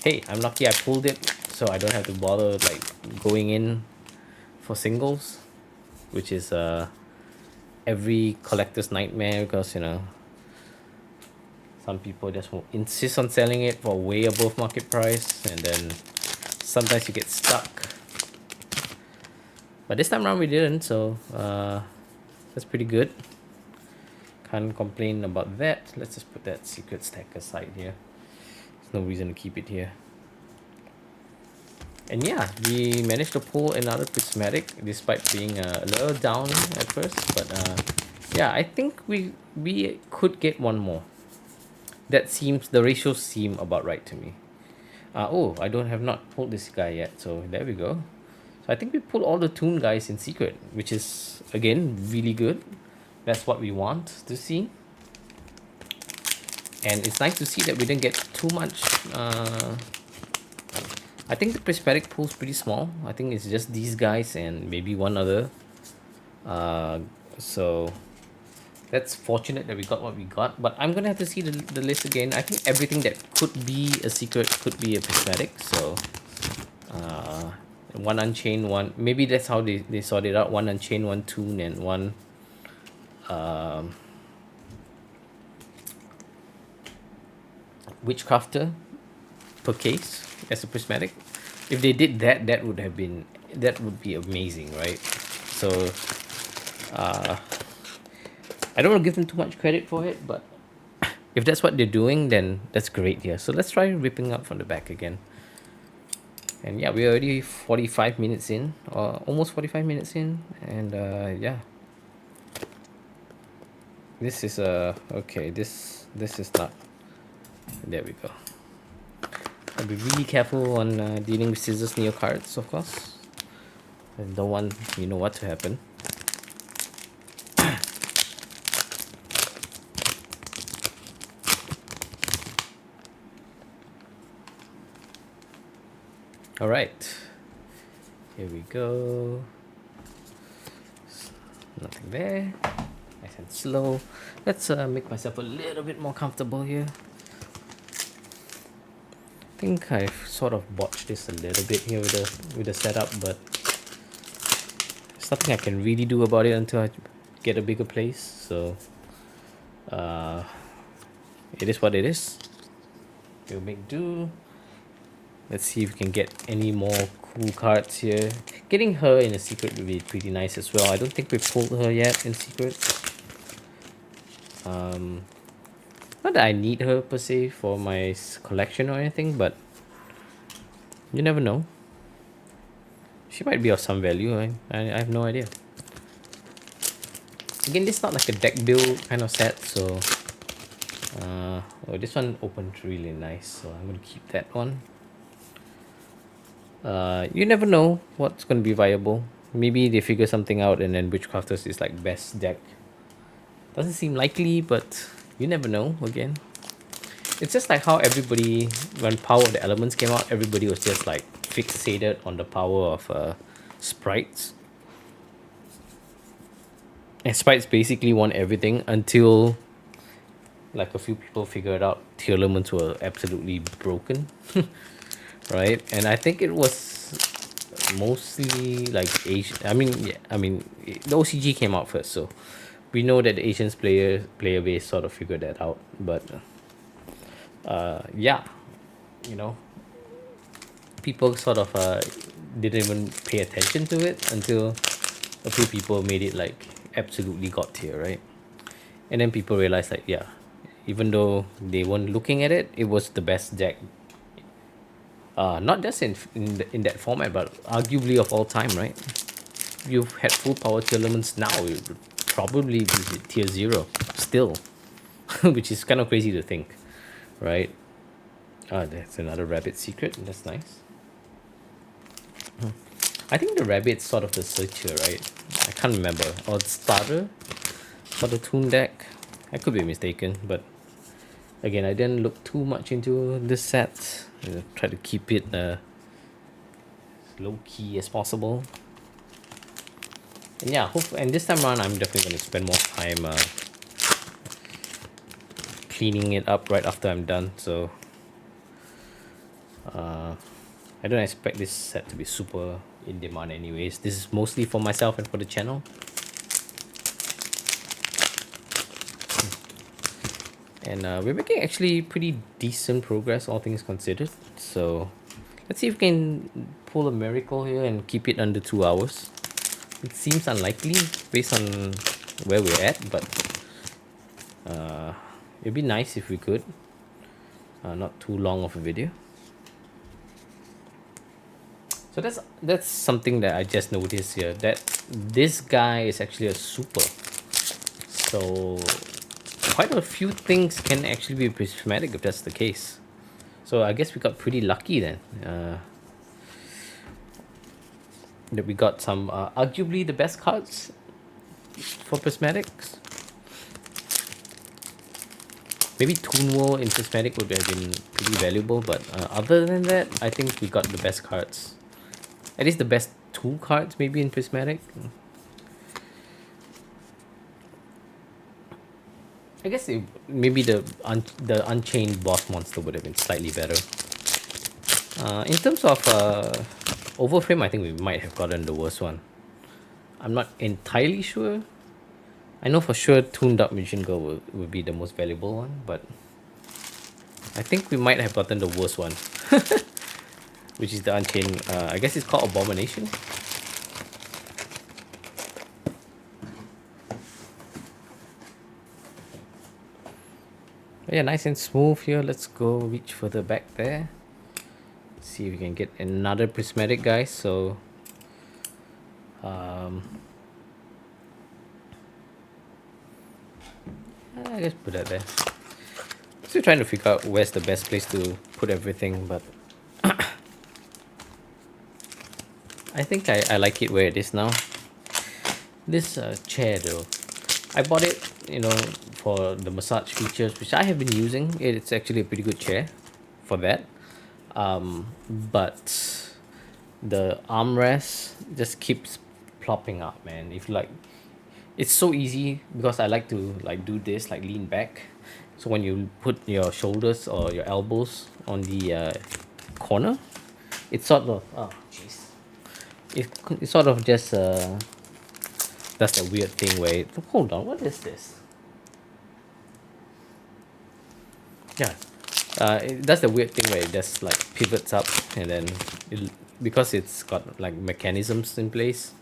hey, I'm lucky I pulled it, so I don't have to bother like going in for singles, which is every collector's nightmare, because some people just insist on selling it for way above market price, and then sometimes you get stuck. But this time around we didn't, so that's pretty good. Can't complain about that. Let's just put that secret stack aside here. There's no reason to keep it here. And yeah, we managed to pull another prismatic despite being a little down at first. But yeah, I think we could get one more. The ratios seem about right to me. Oh, I have not pulled this guy yet, so there we go. So I think we pulled all the Toon guys in secret, which is again really good. That's what we want to see. And it's nice to see that we didn't get too much. I think the prismatic pool is pretty small. I think it's just these guys and maybe one other. So that's fortunate that we got what we got. But I'm gonna have to see the list again. I think everything that could be a secret could be a prismatic. So one Unchained, one, maybe that's how they sorted out. One Unchained, one Toon, and one Witchcrafter per case as a prismatic. If they did that, that would be amazing, right? So I don't want to give them too much credit for it, but if that's what they're doing, then that's great. Yeah, so let's try ripping up from the back again. And yeah, we're already 45 minutes in, or almost 45 minutes in, and yeah, this is okay, this is not, there we go. I'll be really careful on dealing with scissors near cards, of course. I don't want what to happen. All right, here we go. Nothing there. Nice and slow. Let's make myself a little bit more comfortable here. I think I've sort of botched this a little bit here with the setup, but there's nothing I can really do about it until I get a bigger place. So it is what it is. We'll make do. Let's see if we can get any more cool cards here. Getting her in a secret would be pretty nice as well. I don't think we pulled her yet in secret. Not that I need her per se for my collection or anything, but you never know. She might be of some value. I have no idea. Again, this is not like a deck build kind of set, so oh, this one opened really nice, so I'm gonna keep that one. You never know what's gonna be viable. Maybe they figure something out and then Witchcrafters is like best deck. Doesn't seem likely, but you never know. Again, it's just like how everybody, when Power of the Elements came out, everybody was just like fixated on the power of sprites. And sprites basically won everything until like a few people figured out Tear Elements were absolutely broken. right? And I think it was mostly like Asian. I mean, yeah, I mean the OCG came out first, so we know that the Asians player base sort of figured that out. But yeah, you know, people sort of didn't even pay attention to it until a few people made it like absolutely god tier, right? And then people realized like, yeah, even though they weren't looking at it, it was the best deck. Not just in that format, but arguably of all time, right? You've had full power to elements now, it would probably be tier zero still, which is kind of crazy to think, right? Ah, that's another rabbit secret. That's nice. I think the rabbit's sort of the searcher, right? I can't remember. Or the starter for the Toon deck. I could be mistaken, but again, I didn't look too much into this set. Try to keep it low key as possible. And yeah, and this time around, I'm definitely going to spend more time cleaning it up right after I'm done. So I don't expect this set to be super in demand anyways. This is mostly for myself and for the channel. And we're making actually pretty decent progress, all things considered. So let's see if we can pull a miracle here and keep it under 2 hours. It seems unlikely based on where we're at, but it'd be nice if we could. Not too long of a video. So that's something that I just noticed here, that this guy is actually a super. So quite a few things can actually be prismatic if that's the case. So I guess we got pretty lucky then. That we got some arguably the best cards for prismatics. Maybe Toon World in prismatic would have been pretty valuable, but other than that, I think we got the best cards. At least the best 2 cards maybe in prismatic. I guess maybe the Unchained boss monster would have been slightly better. In terms of overframe, I think we might have gotten the worst one. I'm not entirely sure. I know for sure Tuned Up Mission Girl will be the most valuable one, but I think we might have gotten the worst one. Which is the Unchained, I guess it's called Abomination. Yeah, nice and smooth here. Let's go reach further back there. See if we can get another prismatic, guys. So I guess put that there. Still trying to figure out where's the best place to put everything, but I think I like it where it is now. This chair though, I bought it, you know, for the massage features, which I have been using. It's actually a pretty good chair for that. But the armrest just keeps plopping up, man. If like, it's so easy because I like to like do this, like lean back. So when you put your shoulders or your elbows on the corner, it's sort of, oh jeez, it sort of just does that weird thing where hold on, what is this? Yeah, it does the weird thing where it just like pivots up, and then because it's got like mechanisms in place,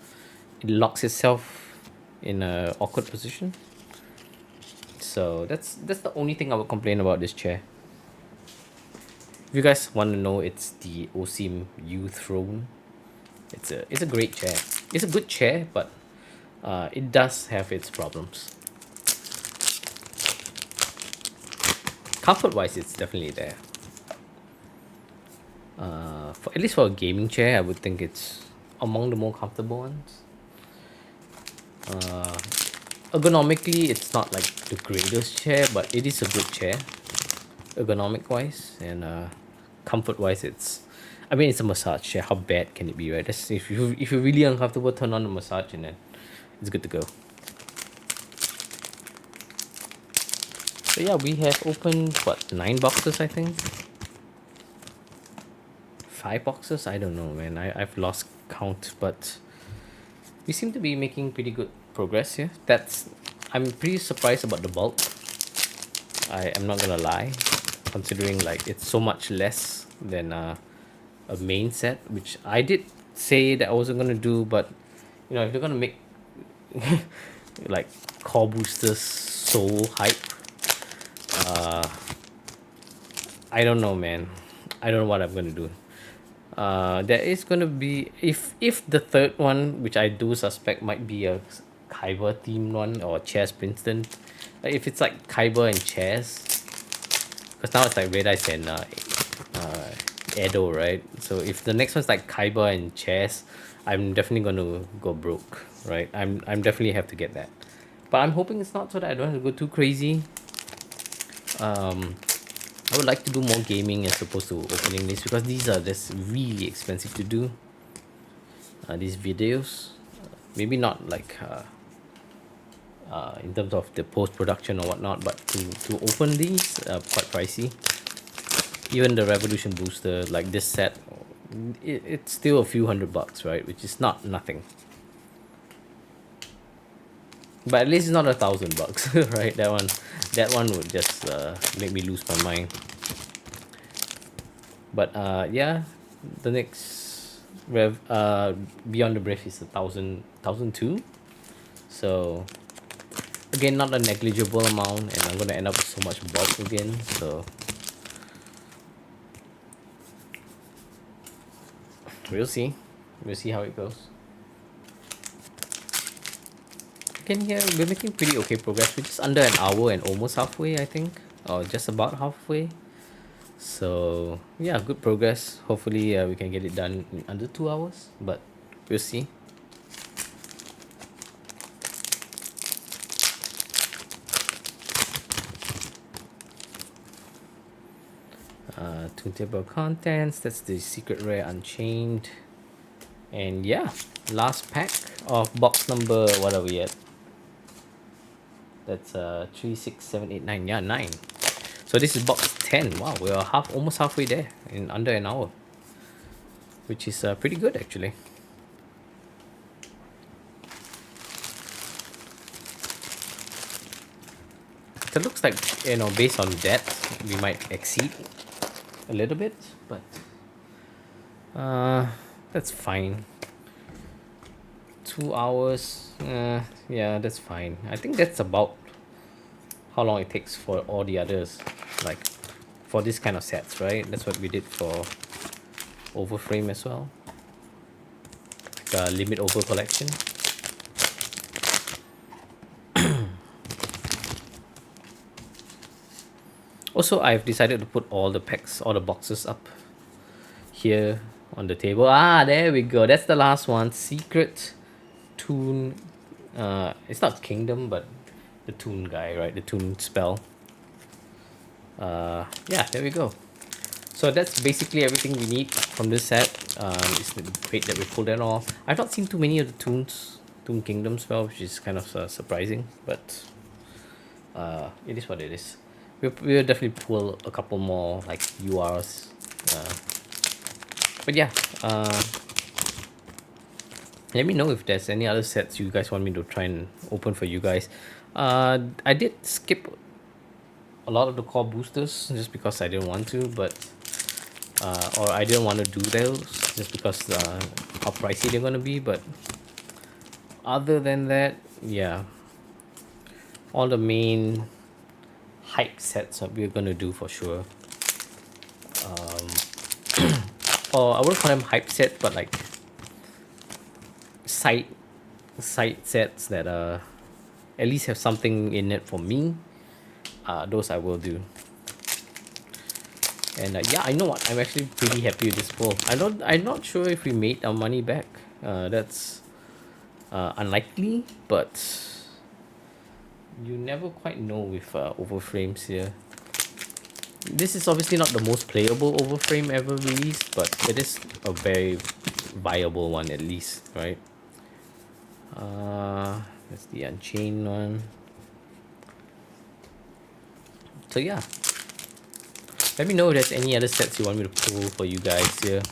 it locks itself in a awkward position. So that's the only thing I would complain about this chair. If you guys want to know, it's the Osim U Throne. It's a great chair. It's a good chair, but it does have its problems. Comfort wise, it's definitely there. For at least for a gaming chair, I would think it's among the more comfortable ones. Ergonomically, it's not like the greatest chair, but it is a good chair, ergonomic wise, and comfort wise, I mean, it's a massage chair. How bad can it be, right? That's, if you're really uncomfortable, turn on the massage, and then it's good to go. So yeah, we have opened what, 9 boxes, I think. 5 boxes. I don't know, man. I've lost count, but we seem to be making pretty good progress here. I'm pretty surprised about the bulk. I am not gonna lie, considering like it's so much less than a main set, which I did say that I wasn't gonna do, but you know, if they're gonna make like core boosters so hype, uh, I don't know, man. I don't know what I'm gonna do. There is gonna be, if the third one, which I do suspect might be a Kyber themed one or chess Princeton, like if it's like Kyber and chess, because now it's like Red Eyes and Edo, right? So if the next one's like Kyber and chess, I'm definitely gonna go broke, right? I'm definitely have to get that, but I'm hoping it's not, so that I don't have to go too crazy. I would like to do more gaming as opposed to opening this, because these are just really expensive to do. These videos, maybe not like in terms of the post-production or whatnot, but to open these, quite pricey. Even the Revolution Booster, like this set, it's still a few $100, right? Which is not nothing. But at least it's not $1,000, right? That one would just make me lose my mind. But yeah, the next Beyond the Brave is 1,002. So again, not a negligible amount, and I'm gonna end up with so much bulk again. So we'll see. We'll see how it goes. Again, here we're making pretty okay progress. We're just under an hour and almost halfway, I think, or just about halfway. So yeah, good progress. Hopefully, we can get it done in under 2 hours, but we'll see. Two table contents. That's the secret rare Unchained, and yeah, last pack of box number. What are we at? That's 3, 6, 7, 8, 9. Yeah, 9. So this is box 10. Wow, we are almost halfway there in under an hour, which is pretty good actually. So it looks like, you know, based on that, we might exceed a little bit, but that's fine. 2 hours, yeah, that's fine. I think that's about how long it takes for all the others, like for this kind of sets, right? That's what we did for Overframe as well, like a limit over collection. Also, I've decided to put all the packs, all the boxes up here on the table. Ah, there we go. That's the last one. Secret Toon. It's not Kingdom, but the Toon guy, right? The Toon spell. Yeah, there we go. So that's basically everything we need from this set. It's great that we pulled that off. I've not seen too many of the Toon Kingdom spell, which is kind of surprising, but it is what it is. We'll definitely pull a couple more like URs. But yeah, let me know if there's any other sets you guys want me to try and open for you guys. I did skip a lot of the core boosters just because I didn't want to, but or I didn't want to do those just because how pricey they're gonna be. But other than that, yeah, all the main hype sets that we're gonna do for sure. Or I wouldn't call them hype sets, but like side sets that at least have something in it for me. Those I will do. And yeah, I know what, I'm actually pretty happy with this pull. I'm not sure if we made our money back. That's unlikely, but you never quite know with overframes here. This is obviously not the most playable overframe ever released, but it is a very viable one at least, right? That's the Unchained one. So yeah, let me know if there's any other sets you want me to pull for you guys here.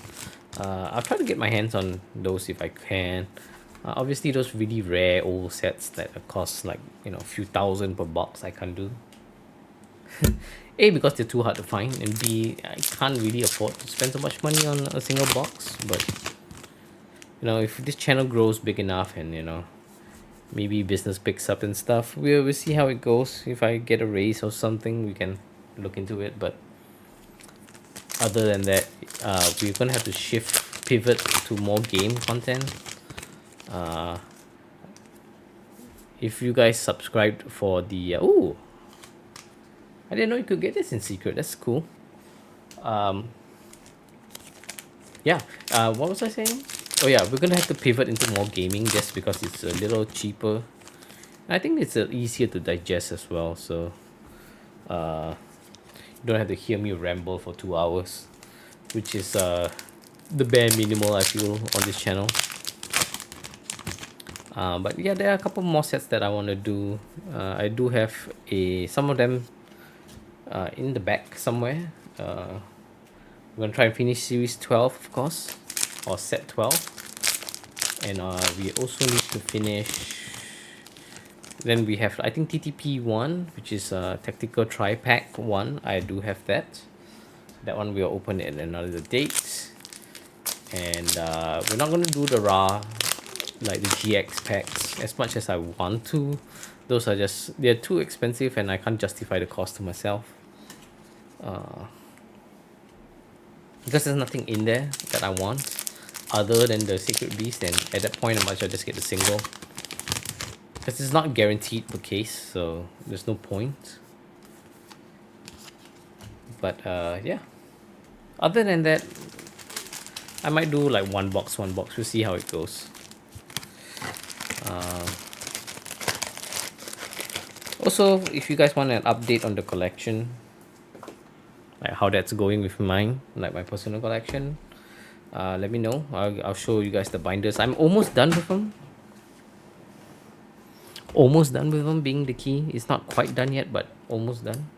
I'll try to get my hands on those if I can. Obviously, those really rare old sets that cost like, you know, a few thousand per box, I can't do. A, because they're too hard to find, and B, I can't really afford to spend so much money on a single box. But you know, if this channel grows big enough and, you know, maybe business picks up and stuff, we'll see how it goes. If I get a raise or something, we can look into it. But other than that, we're gonna have to pivot to more game content. If you guys subscribed for the oh, I didn't know you could get this in secret. That's cool. Yeah. What was I saying? Oh yeah, we're gonna have to pivot into more gaming just because it's a little cheaper. I think it's easier to digest as well. So you don't have to hear me ramble for 2 hours, which is the bare minimal I feel on this channel. But yeah, there are a couple more sets that I want to do. I do have some of them in the back somewhere. We're gonna try and finish series 12, of course, or set 12, and we also need to finish. Then we have, I think, TTP 1, which is Tactical Tri-Pack 1. I do have that. That one we'll open at another date. And we're not going to do the raw, like the GX packs, as much as I want to. Those are just, they're too expensive and I can't justify the cost to myself. Because there's nothing in there that I want other than the Secret Beast, and at that point I might as well just get the single. Because it's not guaranteed per case, so there's no point. But yeah. Other than that, I might do like one box. We'll see how it goes. Also, if you guys want an update on the collection, like how that's going with mine, like my personal collection, let me know. I'll show you guys the binders. I'm almost done with them. Almost done with them being the key. It's not quite done yet, but almost done.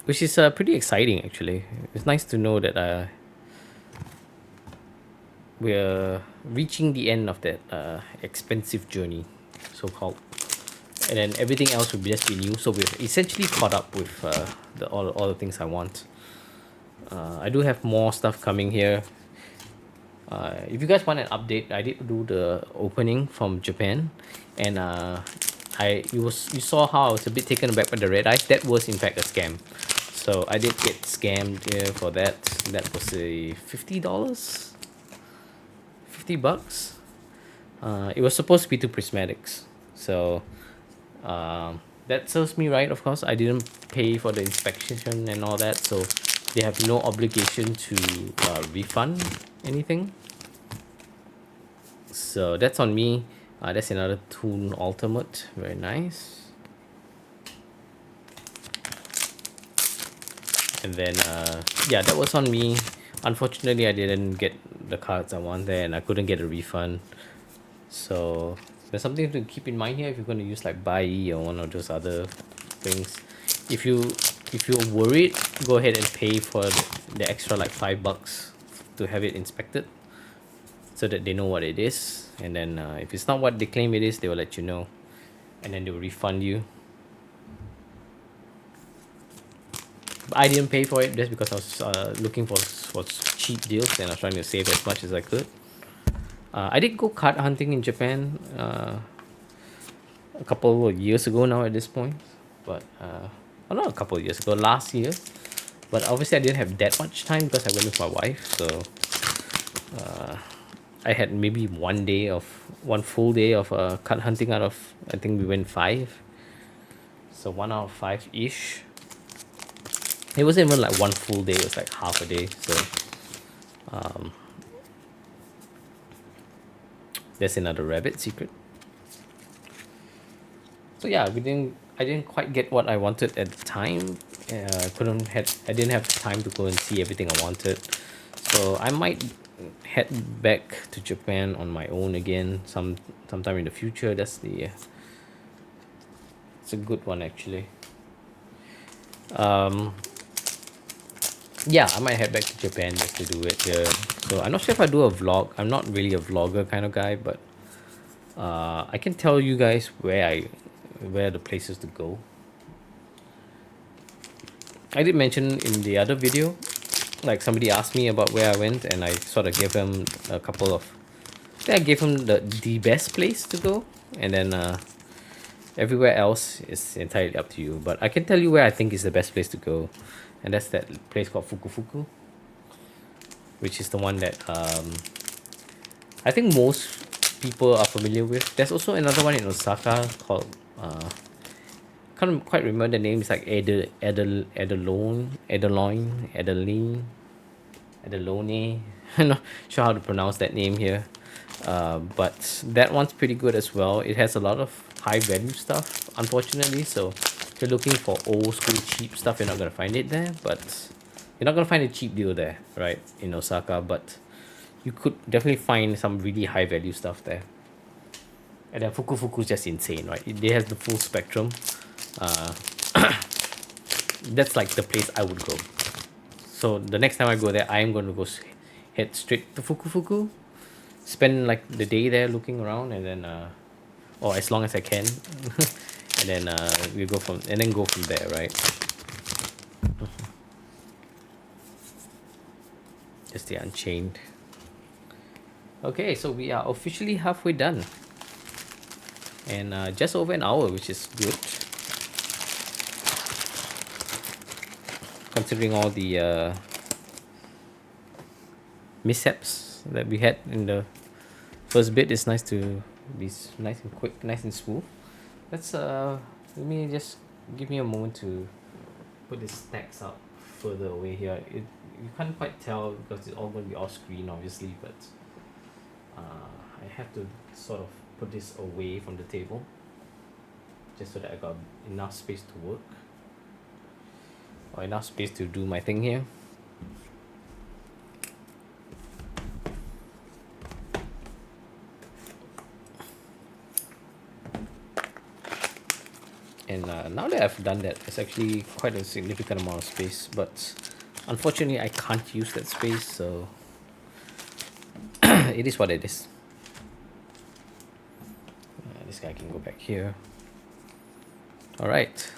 Which is pretty exciting, actually. It's nice to know that we're reaching the end of that expensive journey, so-called. And then everything else will just be new. So we're essentially caught up with all the things I want. I do have more stuff coming here. If you guys want an update, I did do the opening from Japan, and you saw how I was a bit taken aback by the red eyes. That was in fact a scam. So I did get scammed here for that. That was a $50, $50. It was supposed to be two prismatics, so that serves me right. Of course, I didn't pay for the inspection and all that, so they have no obligation to refund anything. So that's on me. That's another Toon Ultimate. Very nice. And then yeah, that was on me. Unfortunately, I didn't get the cards I want there, and I couldn't get a refund. So there's something to keep in mind here if you're going to use like Bai or one of those other things. If you're worried, go ahead and pay for the extra like $5 to have it inspected, so that they know what it is. And then if it's not what they claim it is, they will let you know, and then they will refund you. I didn't pay for it just because I was looking for cheap deals, and I was trying to save as much as I could. I did go card hunting in Japan a couple of years ago now at this point, but not a couple of years ago, last year. But obviously I didn't have that much time because I went with my wife, so I had maybe one full day of card hunting out of, I think we went 5, so 1 out of 5 ish. It wasn't even like one full day, it was like half a day. So there's another rabbit secret. So yeah, I didn't quite get what I wanted at the time. I didn't have time to go and see everything I wanted. So I might head back to Japan on my own again sometime in the future. It's a good one, actually. Um, yeah, I might head back to Japan just to do it here. So I'm not sure if I do a vlog. I'm not really a vlogger kind of guy, but I can tell you guys where the places to go. I did mention in the other video, like somebody asked me about where I went, and I sort of gave him a couple of. I gave him the best place to go, and then everywhere else is entirely up to you. But I can tell you where I think is the best place to go, and that's that place called Fukufuku, which is the one that I think most people are familiar with. There's also another one in Osaka called can't quite remember the name. It's like Edelone. I'm not sure how to pronounce that name here. But that one's pretty good as well. It has a lot of high value stuff, unfortunately. So if you're looking for old school cheap stuff, you're not gonna find it there. But you're not gonna find a cheap deal there, right? In Osaka, but you could definitely find some really high value stuff there. And then Fukufuku is just insane, right? They have the full spectrum. Uh, that's like the place I would go. So the next time I go there, I am going to go head straight to Fukufuku, spend like the day there looking around, and then or as long as I can, and then we go from there, right? Just the Unchained. Okay, so we are officially halfway done, and just over an hour, which is good, considering all the mishaps that we had in the first bit. It's nice to be nice and quick, nice and smooth. Let's let me just give me a moment to put the stacks up further away here. You can't quite tell because it's all going to be off screen, obviously, but I have to sort of put this away from the table just so that I got enough space to work, or enough space to do my thing here. And now that I've done that, it's actually quite a significant amount of space, but unfortunately I can't use that space, so it is what it is. This guy can go back here. Alright,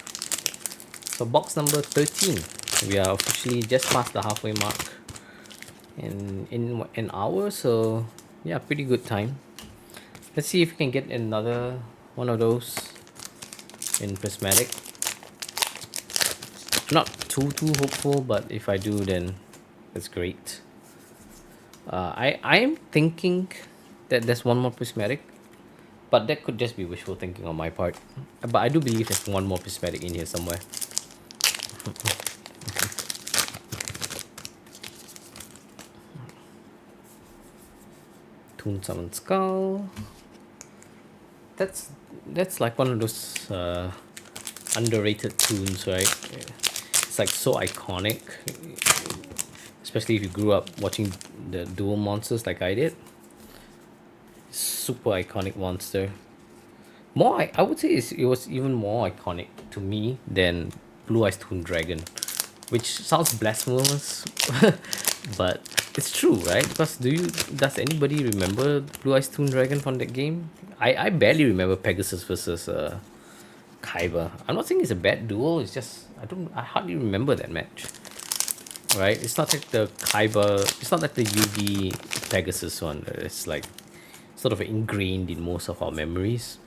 so box number 13. We are officially just past the halfway mark in an hour, so yeah, pretty good time. Let's see if we can get another one of those in prismatic. Not too hopeful, but if I do, then that's great. I am thinking that there's one more prismatic, but that could just be wishful thinking on my part. But I do believe there's one more prismatic in here somewhere. Toon Summon Skull. That's like one of those underrated tunes, right? It's like so iconic, especially if you grew up watching the Duel Monsters like I did. Super iconic monster. I would say it was even more iconic to me than Blue Eyes Toon Dragon, which sounds blasphemous, but it's true, right? Because does anybody remember Blue Eyes Toon Dragon from that game? I barely remember Pegasus versus Kaiba. I'm not saying it's a bad duel. It's just I hardly remember that match. Right? It's not like the Kaiba. It's not like the Yugi Pegasus one. It's like sort of ingrained in most of our memories.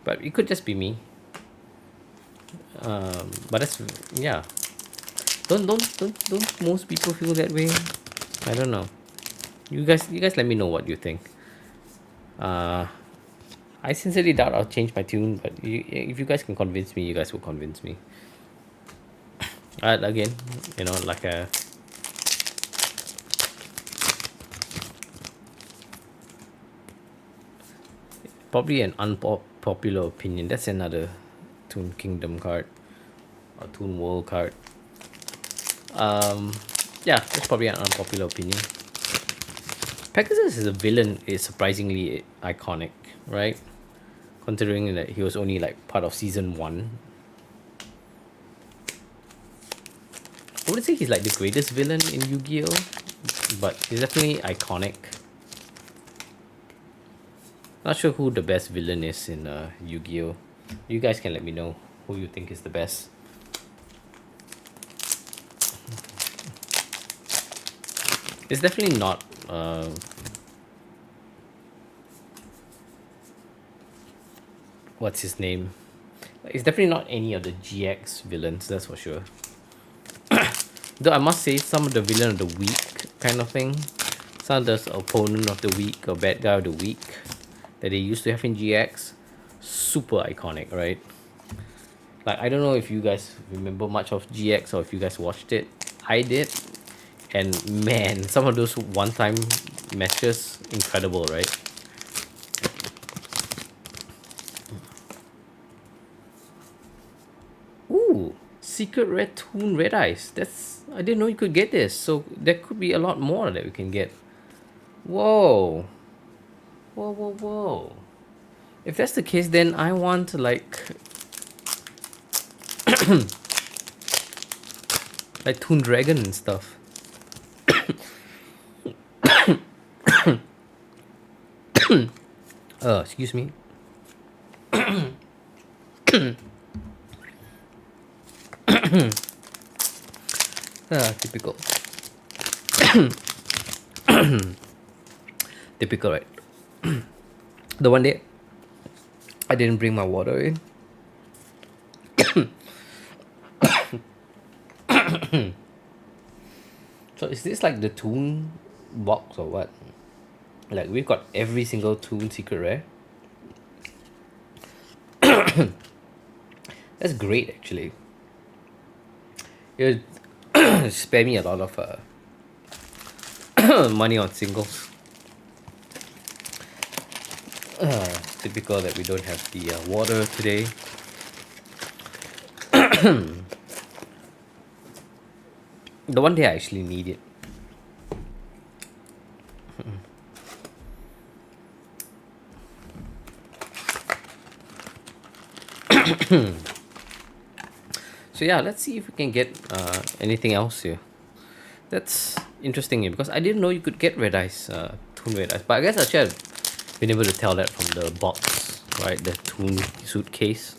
But it could just be me. But that's yeah. Don't most people feel that way? I don't know. You guys let me know what you think. I sincerely doubt I'll change my tune, but if you guys can convince me, you guys will convince me. Again, like a probably an unpopular opinion. That's another Toon Kingdom card or Toon World card. Yeah, that's probably an unpopular opinion. Pegasus as a villain is surprisingly iconic, right? Considering that he was only like part of season 1. I wouldn't say he's like the greatest villain in Yu-Gi-Oh, but he's definitely iconic. Not sure who the best villain is in Yu-Gi-Oh. You guys can let me know who you think is the best. It's definitely not what's his name? It's definitely not any of the GX villains, that's for sure. Though I must say, some of the villain of the week kind of thing, some of the opponent of the week or bad guy of the week that they used to have in GX, super iconic, right? Like, I don't know if you guys remember much of GX or if you guys watched it. I did, and man, some of those one-time matches, incredible, right? Ooh, secret red toon red eyes. I didn't know you could get this. So there could be a lot more that we can get. Whoa. Whoa, whoa, whoa. If that's the case, then I want like like Toon Dragon and stuff. Excuse me. Typical. Typical, right? The one day I didn't bring my water in. So is this like the Toon box or what? Like, we've got every single Toon secret rare. That's great, actually. It would spare me a lot of money on singles. Typical that we don't have the water today. The one day I actually need it. So yeah, let's see if we can get anything else here. That's interesting here, because I didn't know you could get red eyes, Toon red eyes. But I guess I should have been able to tell that from the box, right? The Toon suitcase.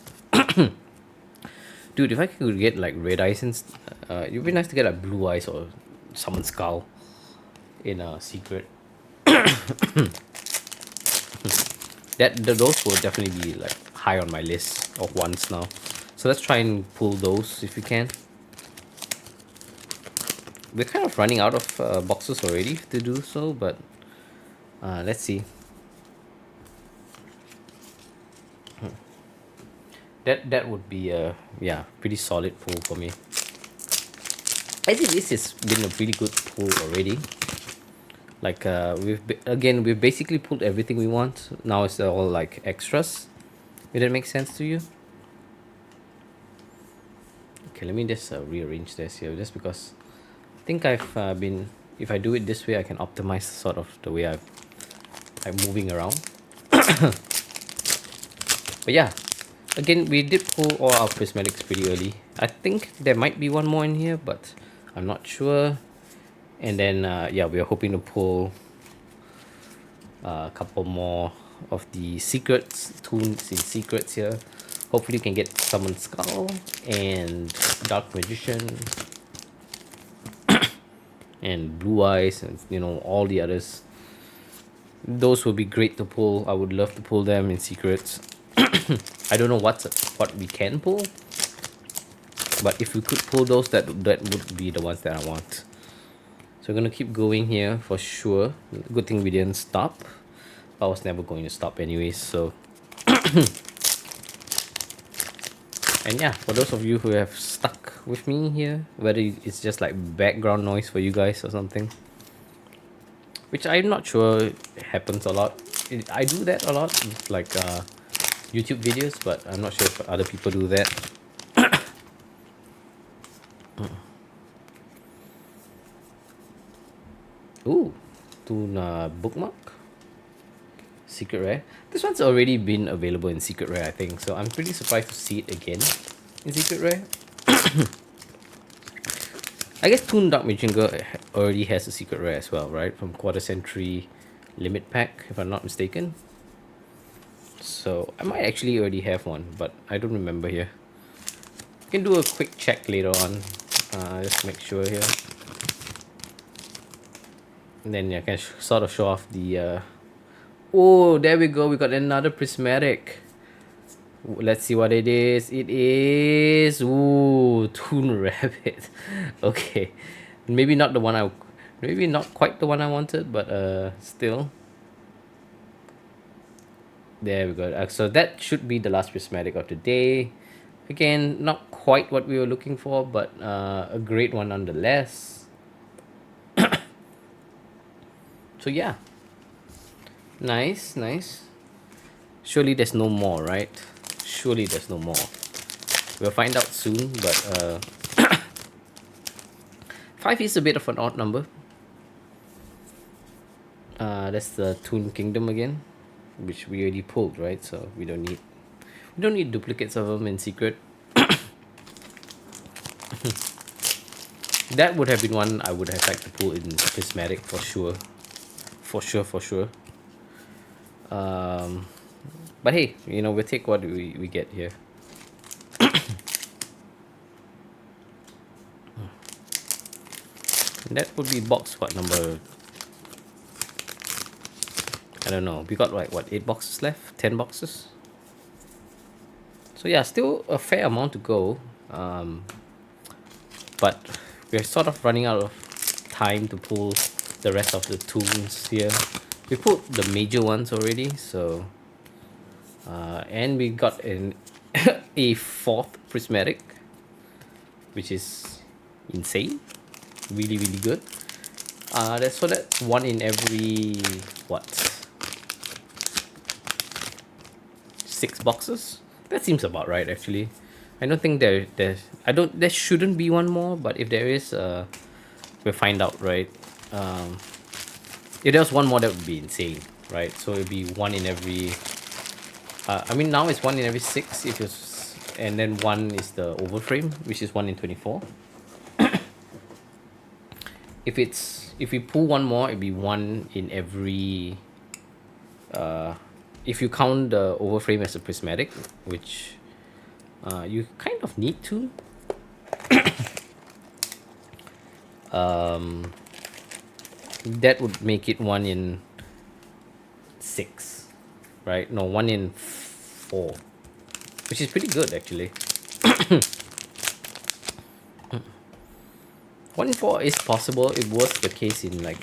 Dude, if I could get like red eyes, it'd be nice to get like blue eyes or someone's skull in a secret. Those will definitely be like high on my list of ones now. So let's try and pull those if we can. We're kind of running out of boxes already to do so, but let's see. That would be a pretty solid pull for me. I think this has been a really good pull already. Like we've basically pulled everything we want. Now it's all like extras. Did that make sense to you? Okay, let me just rearrange this here, just because I think I've been, if I do it this way, I can optimize sort of the way I'm moving around. But yeah, again, we did pull all our prismatics pretty early. I think there might be one more in here, but I'm not sure. And then yeah, we are hoping to pull a couple more of the secrets, toons in secrets here. Hopefully you can get Summon Skull and Dark Magician and Blue Eyes, and you know, all the others. Those would be great to pull. I would love to pull them in secrets. I don't know what we can pull, but if we could pull those, that would be the ones that I want. So we're gonna keep going here for sure. Good thing we didn't stop. I was never going to stop anyways, so and yeah, for those of you who have stuck with me here, whether it's just like background noise for you guys or something, which I'm not sure happens a lot. I do that a lot with like YouTube videos, but I'm not sure if other people do that. Ooh, Tuna bookmark. Secret Rare. This one's already been available in Secret Rare, I think, so I'm pretty surprised to see it again in Secret Rare. I guess Toon Dark Majinga already has a secret rare as well, right? From Quarter Century Limit Pack, if I'm not mistaken. So I might actually already have one, but I don't remember here. You can do a quick check later on. Just make sure here. And then I can sort of show off the... Oh, there we go. We got another prismatic. Let's see what it is. It is... Ooh, Toon Rabbit. Okay. Maybe not the one I... Maybe not quite the one I wanted, but still. There we go. So that should be the last prismatic of the day. Again, not quite what we were looking for, but a great one nonetheless. So yeah. Nice, nice. Surely there's no more, right? Surely there's no more. We'll find out soon, but 5 is a bit of an odd number. That's the Toon Kingdom again, which we already pulled, right? So we don't need duplicates of them in secret. That would have been one I would have liked to pull in prismatic for sure. For sure. But hey, we'll take what we get here. That would be box what number? I don't know. We got like what, 8 boxes left? 10 boxes? So yeah, still a fair amount to go. But we're sort of running out of time to pull the rest of the toons here. We pulled the major ones already, so and we got a 4th prismatic, which is insane. Really good. That's one in every what, 6 boxes. That seems about right, actually. I don't think there shouldn't be one more, but if there is, we'll find out, right? If there was one more, that would be insane, right? So it'd be one in every... I mean, now it's one in every 6, and then one is the overframe, which is 1 in 24. If we pull one more, it'd be one in every... if you count the overframe as a prismatic, which you kind of need to. That would make it 1 in 6, right? No, 1 in 4, which is pretty good actually. 1 in 4 is possible. It was the case in like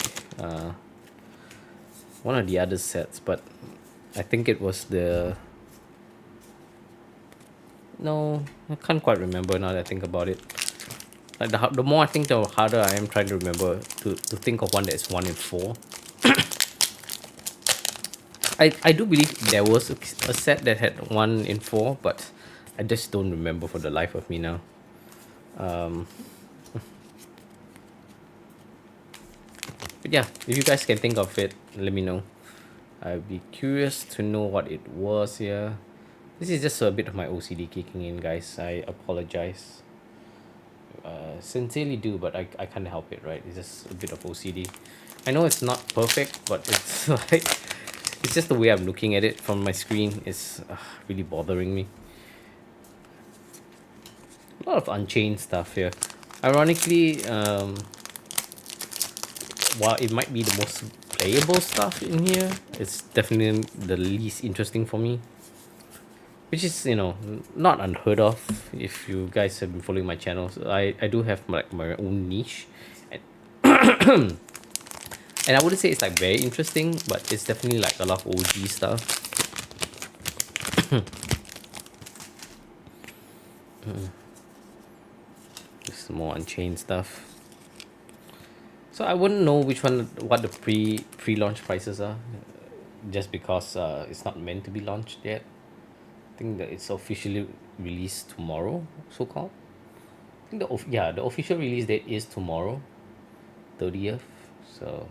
one of the other sets, but I think it was the... No, I can't quite remember now that I think about it. Like the more I think, the harder I am trying to remember to think of one that is 1 in 4. I do believe there was a set that had 1 in 4, but I just don't remember for the life of me now. But yeah, if you guys can think of it, let me know. I'd be curious to know what it was here. This is just a bit of my OCD kicking in, guys. I apologize. Sincerely do, but I can't help it, right? It's just a bit of OCD. I know it's not perfect, but it's like... It's just the way I'm looking at it from my screen is really bothering me. A lot of Unchained stuff here. Ironically, while it might be the most playable stuff in here, it's definitely the least interesting for me. Which is, not unheard of if you guys have been following my channel. So I do have my own niche. And and I wouldn't say it's like very interesting, but it's definitely like a lot of OG stuff. Just more Unchained stuff. So I wouldn't know what the pre-launch prices are, just because it's not meant to be launched yet. I think that it's officially released tomorrow, so called. I think the official release date is tomorrow, 30th. So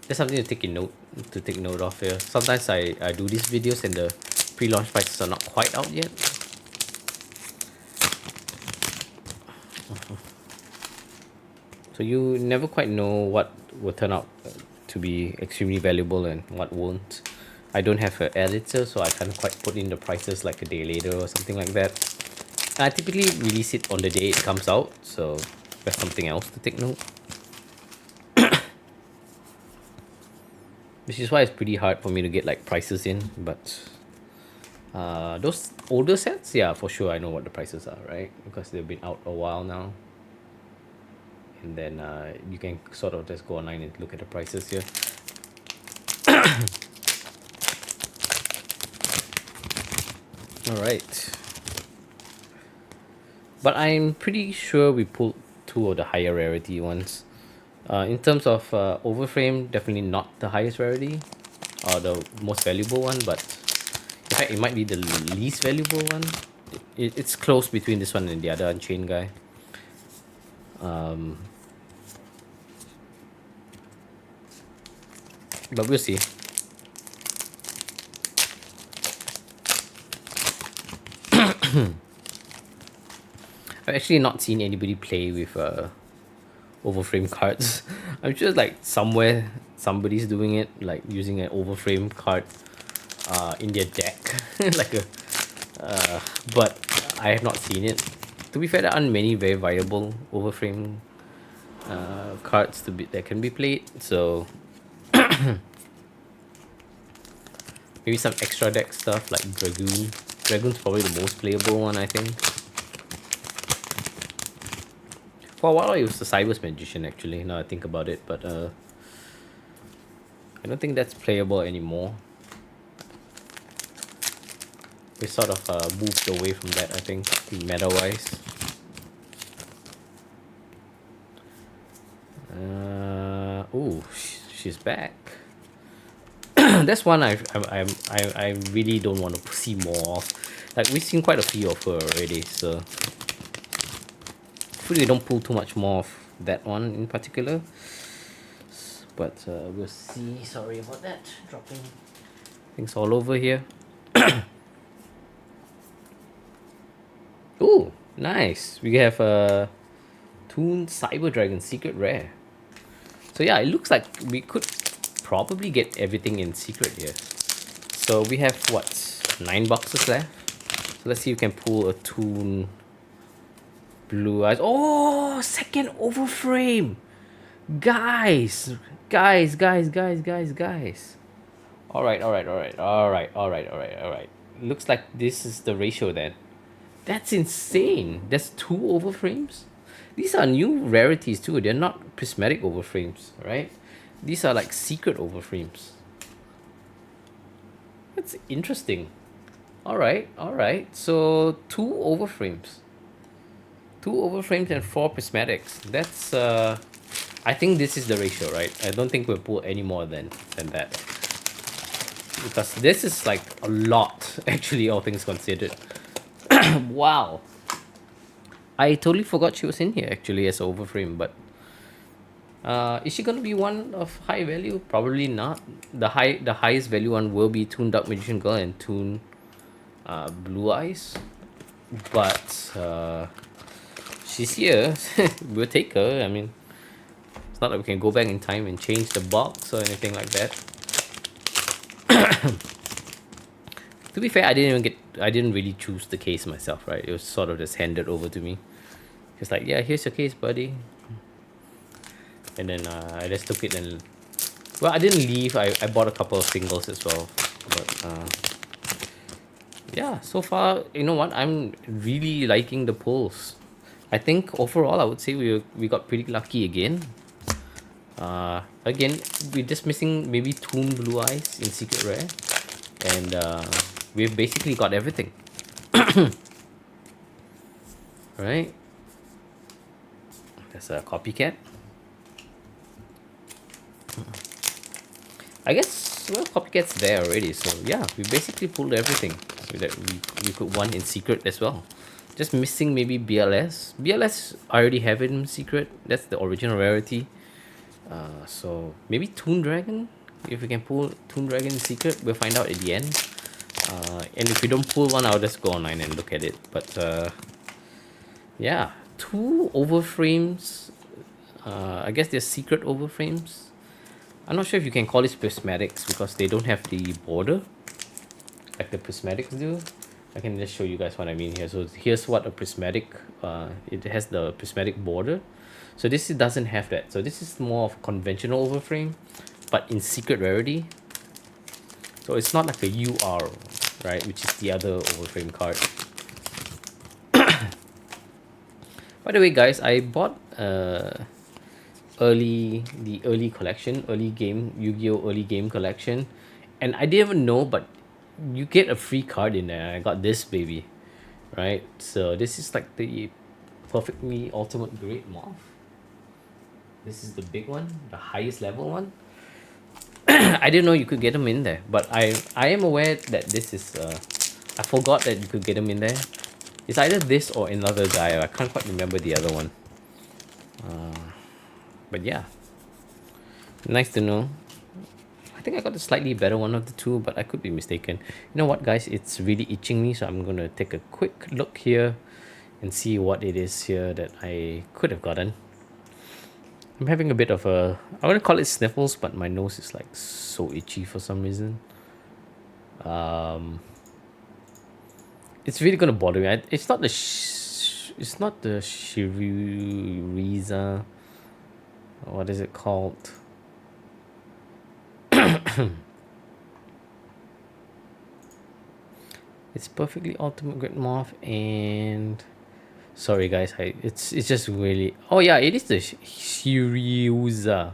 there's something to take note of here. Sometimes I do these videos and pre-launch prices are not quite out yet. So you never quite know what will turn out to be extremely valuable and what won't. I don't have an editor, so I can't quite put in the prices like a day later or something like that. I typically release it on the day it comes out, so that's something else to take note. Which is why it's pretty hard for me to get like prices in, but those older sets, yeah, for sure I know what the prices are, right? Because they've been out a while now. And then you can sort of just go online and look at the prices here. All right. But I'm pretty sure we pulled two of the higher rarity ones. In terms of overframe, definitely not the highest rarity or the most valuable one, but in fact, it might be the least valuable one. It's close between this one and the other Unchained guy. But we'll see. I've actually not seen anybody play with overframe cards. I'm sure like somewhere somebody's doing it, like using an overframe card in their deck, like a. But I have not seen it. To be fair, there aren't many very viable overframe cards that can be played. So maybe some extra deck stuff like Dragoon. Dragoon's probably the most playable one, I think. For a while, it was the Cyber's Magician, actually, now I think about it, but I don't think that's playable anymore. We sort of moved away from that, I think, meta-wise. Ooh, she's back. That's one I really don't want to see more of. Like, we've seen quite a few of her already, so hopefully they don't pull too much more of that one in particular. But we'll see. Sorry about that. Dropping things all over here. Ooh, nice. We have a Toon Cyber Dragon Secret Rare. So yeah, it looks like we could probably get everything in secret here. So we have what, 9 boxes left. So let's see if we can pull a Toon Blue Eyes. Oh, second overframe. Guys. All right. Looks like this is the ratio then. That's insane. That's 2 overframes. These are new rarities too. They're not prismatic overframes, right? These are like secret overframes. That's interesting. All right. So 2 overframes. 2 overframes and 4 prismatics. That's I think this is the ratio, right? I don't think we'll pull any more than that. Because this is like a lot, actually, all things considered. Wow. I totally forgot she was in here actually as an overframe, but is she gonna be one of high value? Probably not. The highest value one will be Toon Dark Magician Girl and Toon Blue Eyes. But she's here. We'll take her. I mean, it's not like we can go back in time and change the box or anything like that. To be fair, I didn't really choose the case myself, right? It was sort of just handed over to me. It's like, yeah, here's your case, buddy. And then I just took it and... Well, I didn't leave. I bought a couple of singles as well. But yeah, so far, you know what? I'm really liking the pulls. I think overall, I would say we got pretty lucky again. Again, we're just missing maybe Toon Blue Eyes in Secret Rare. And we've basically got everything. Right? There's a copycat. I guess, well, copycat's there already, so yeah, we basically pulled everything so that we could want in secret as well. Just missing maybe BLS. BLS, I already have it in secret. That's the original rarity. So maybe Toon Dragon. If we can pull Toon Dragon in secret, we'll find out at the end. And if we don't pull one, I'll just go online and look at it. But yeah, 2 overframes. I guess they're secret overframes. I'm not sure if you can call this prismatics because they don't have the border like the prismatics do. I can just show you guys what I mean here. So here's what a prismatic, it has the prismatic border. So this doesn't have that. So this is more of a conventional overframe, but in secret rarity. So it's not like a UR, right, which is the other overframe card. By the way, guys, I bought the early collection, early game, Yu-Gi-Oh! Early game collection, and I didn't even know, but you get a free card in there. I got this baby, right? So this is like the perfectly ultimate great morph. This is the big one, the highest level one. I didn't know you could get them in there, but I am aware that this is I forgot that you could get them in there. It's either this or another guy. I can't quite remember the other one. But yeah, nice to know. I think I got a slightly better one of the two, but I could be mistaken. You know what, guys? It's really itching me, so I'm gonna take a quick look here and see what it is here that I could have gotten. I'm having a bit of a, I want to call it sniffles, but my nose is like so itchy for some reason. It's really gonna bother me. It's not the it's not the Shiriza. What is it called? It's perfectly ultimate great morph, and sorry guys, it's just really, oh yeah, it is the Shiriuza.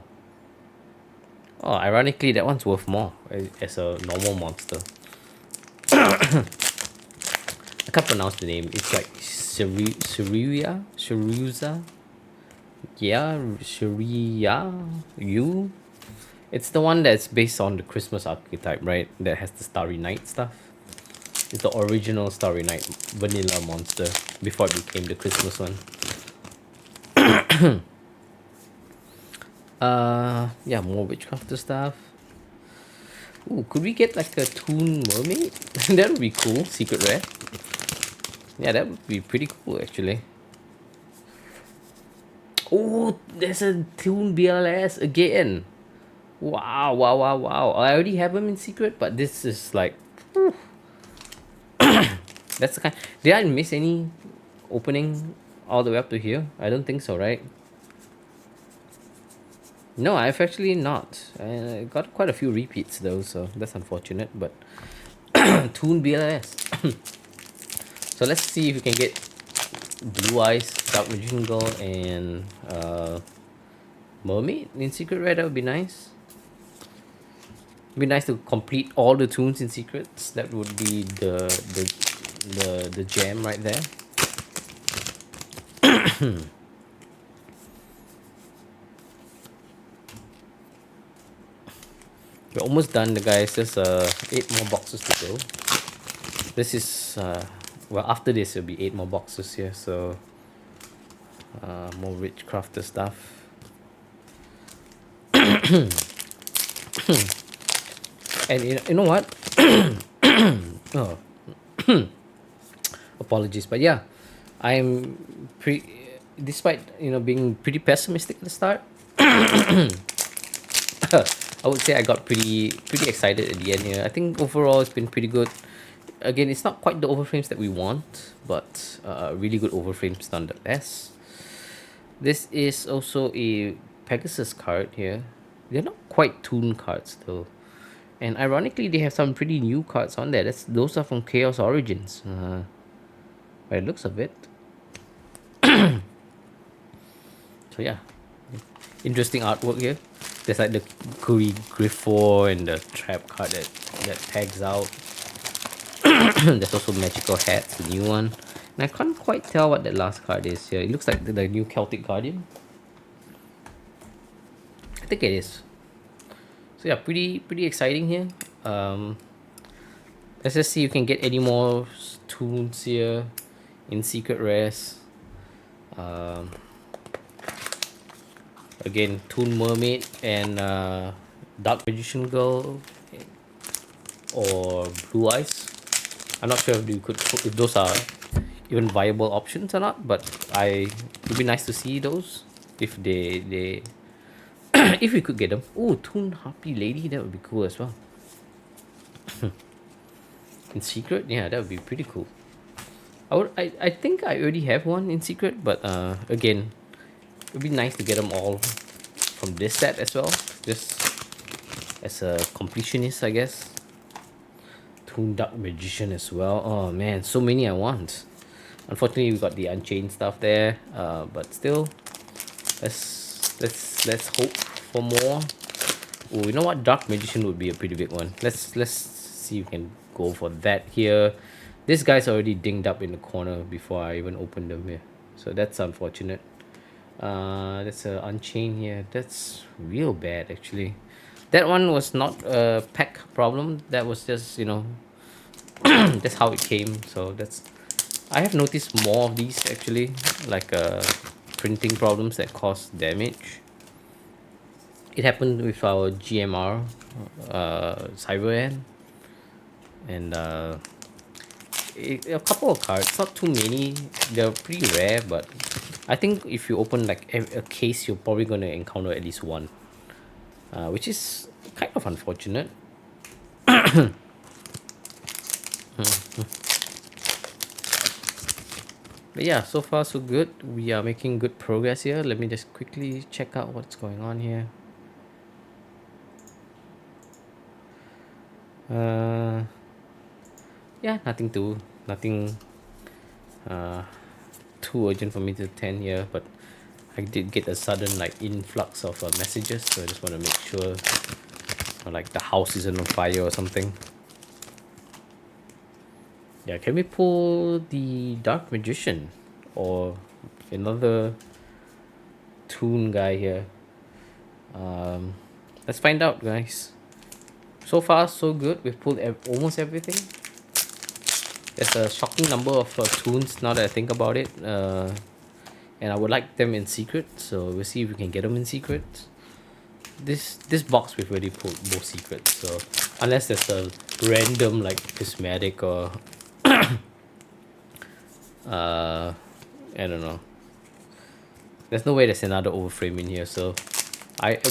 Oh, ironically, that one's worth more as a normal monster. I can't pronounce the name. It's like Shiriuza. Yeah, Shiriya. You. It's the one that's based on the Christmas archetype, right? That has the Starry Night stuff. It's the original Starry Night vanilla monster before it became the Christmas one. Yeah, more witchcrafter stuff. Ooh, could we get like a Toon Mermaid? That would be cool. Secret rare. Yeah, that would be pretty cool actually. Oh, there's a Toon BLS again. Wow, wow, wow, wow. I already have them in secret, but this is like, that's the kind. Did I miss any opening all the way up to here? I don't think so, right? No, I've actually not. I got quite a few repeats though, so that's unfortunate. But Toon BLS. So let's see if we can get Blue Eyes, Dark Magician Girl, and Mermaid in secret rare. That would be nice. It'd be nice to complete all the tunes in secrets. That would be the jam right there. We're almost done, guys. There's 8 more boxes to go. This is well, after this it'll be 8 more boxes here, so more rich crafter stuff. And you know what? Oh. Apologies, but yeah, I'm despite being pretty pessimistic at the start. I would say I got pretty excited at the end here. I think overall it's been pretty good. Again, it's not quite the overframes that we want, but really good overframes nonetheless. This is also a Pegasus card here. They're not quite Toon cards though. And ironically, they have some pretty new cards on there. Those are from Chaos Origins. By the looks of it. So yeah, interesting artwork here. There's like the Griffor and the trap card that tags out. There's also Magical Hats, the new one. And I can't quite tell what that last card is here. It looks like the new Celtic Guardian. I think it is. So yeah, pretty exciting here. Let's just see if you can get any more tunes here in secret rares. Again, Toon Mermaid and Dark Magician Girl or Blue Eyes. I'm not sure if those are even viable options or not, but it would be nice to see those if they if we could get them. Oh, Toon Harpy Lady, that would be cool as well. In secret, yeah, that would be pretty cool. I think I already have one in secret, but again, it would be nice to get them all from this set as well, just as a completionist, I guess. Toon Dark Magician as well. Oh man, so many I want. Unfortunately, we got the Unchained stuff there, but still, let's hope for more. Oh, you know what? Dark Magician would be a pretty big one. Let's see if we can go for that here. This guy's already dinged up in the corner before I even opened them here, so that's unfortunate. That's a Unchained here. That's real bad actually. That one was not a pack problem. That was just, you know, that's how it came. So that's, I have noticed more of these actually, like printing problems that cause damage. It happened with our GMR Cyberman, and a couple of cards, not too many. They're pretty rare, but I think if you open like a case, you're probably going to encounter at least one, which is kind of unfortunate. But yeah, so far so good. We are making good progress here. Let me just quickly check out what's going on here. Yeah, nothing too urgent for me to attend here, but I did get a sudden like influx of messages, so I just want to make sure like the house isn't on fire or something. Yeah, can we pull the Dark Magician or another Toon guy here? Let's find out, guys. So far so good. We've pulled almost everything. There's a shocking number of Toons now that I think about it, and I would like them in secret, so we'll see if we can get them in secret. This box we've already pulled both secrets, so unless there's a random like prismatic or I don't know, there's no way there's another overframe in here, so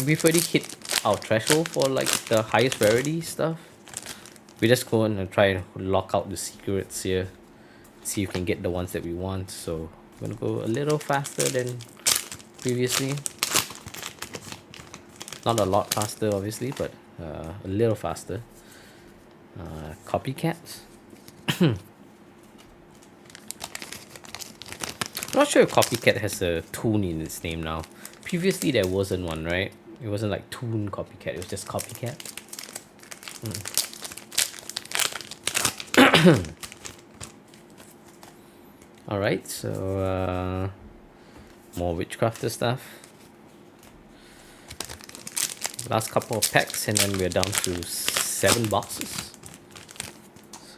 we've already hit our threshold for like the highest rarity stuff. We just go in and try and lock out the secrets here, see if we can get the ones that we want. So I'm gonna go a little faster than previously, not a lot faster obviously, but a little faster. Copycat. I'm not sure if Copycat has a Toon in its name now. Previously there wasn't one, right? It wasn't like Toon Copycat, it was just Copycat. Alright, so more Witchcrafter stuff. Last couple of packs and then we're down to 7 boxes.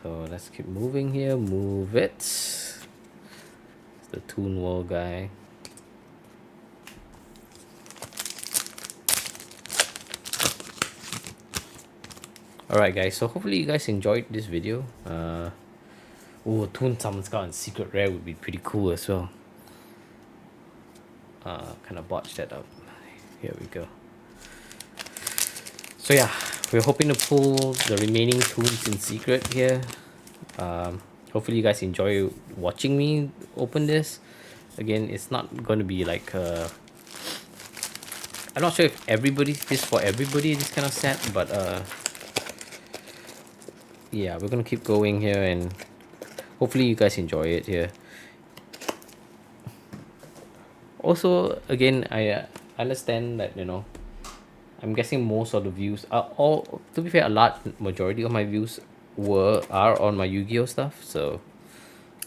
So let's keep moving here, move it. It's the Toon World guy. Alright guys, so hopefully you guys enjoyed this video. Oh, Toon Summon Scout and Secret Rare would be pretty cool as well. Kind of botched that up. Here we go. So yeah, we're hoping to pull the remaining Toons in secret here. Hopefully you guys enjoy watching me open this. Again, it's not going to be like I'm not sure if this for everybody this kind of set, but yeah, we're gonna keep going here and hopefully you guys enjoy it here. Also, again, I understand that, you know, I'm guessing most of the views are all, to be fair, a large majority of my views are on my Yu-Gi-Oh stuff, so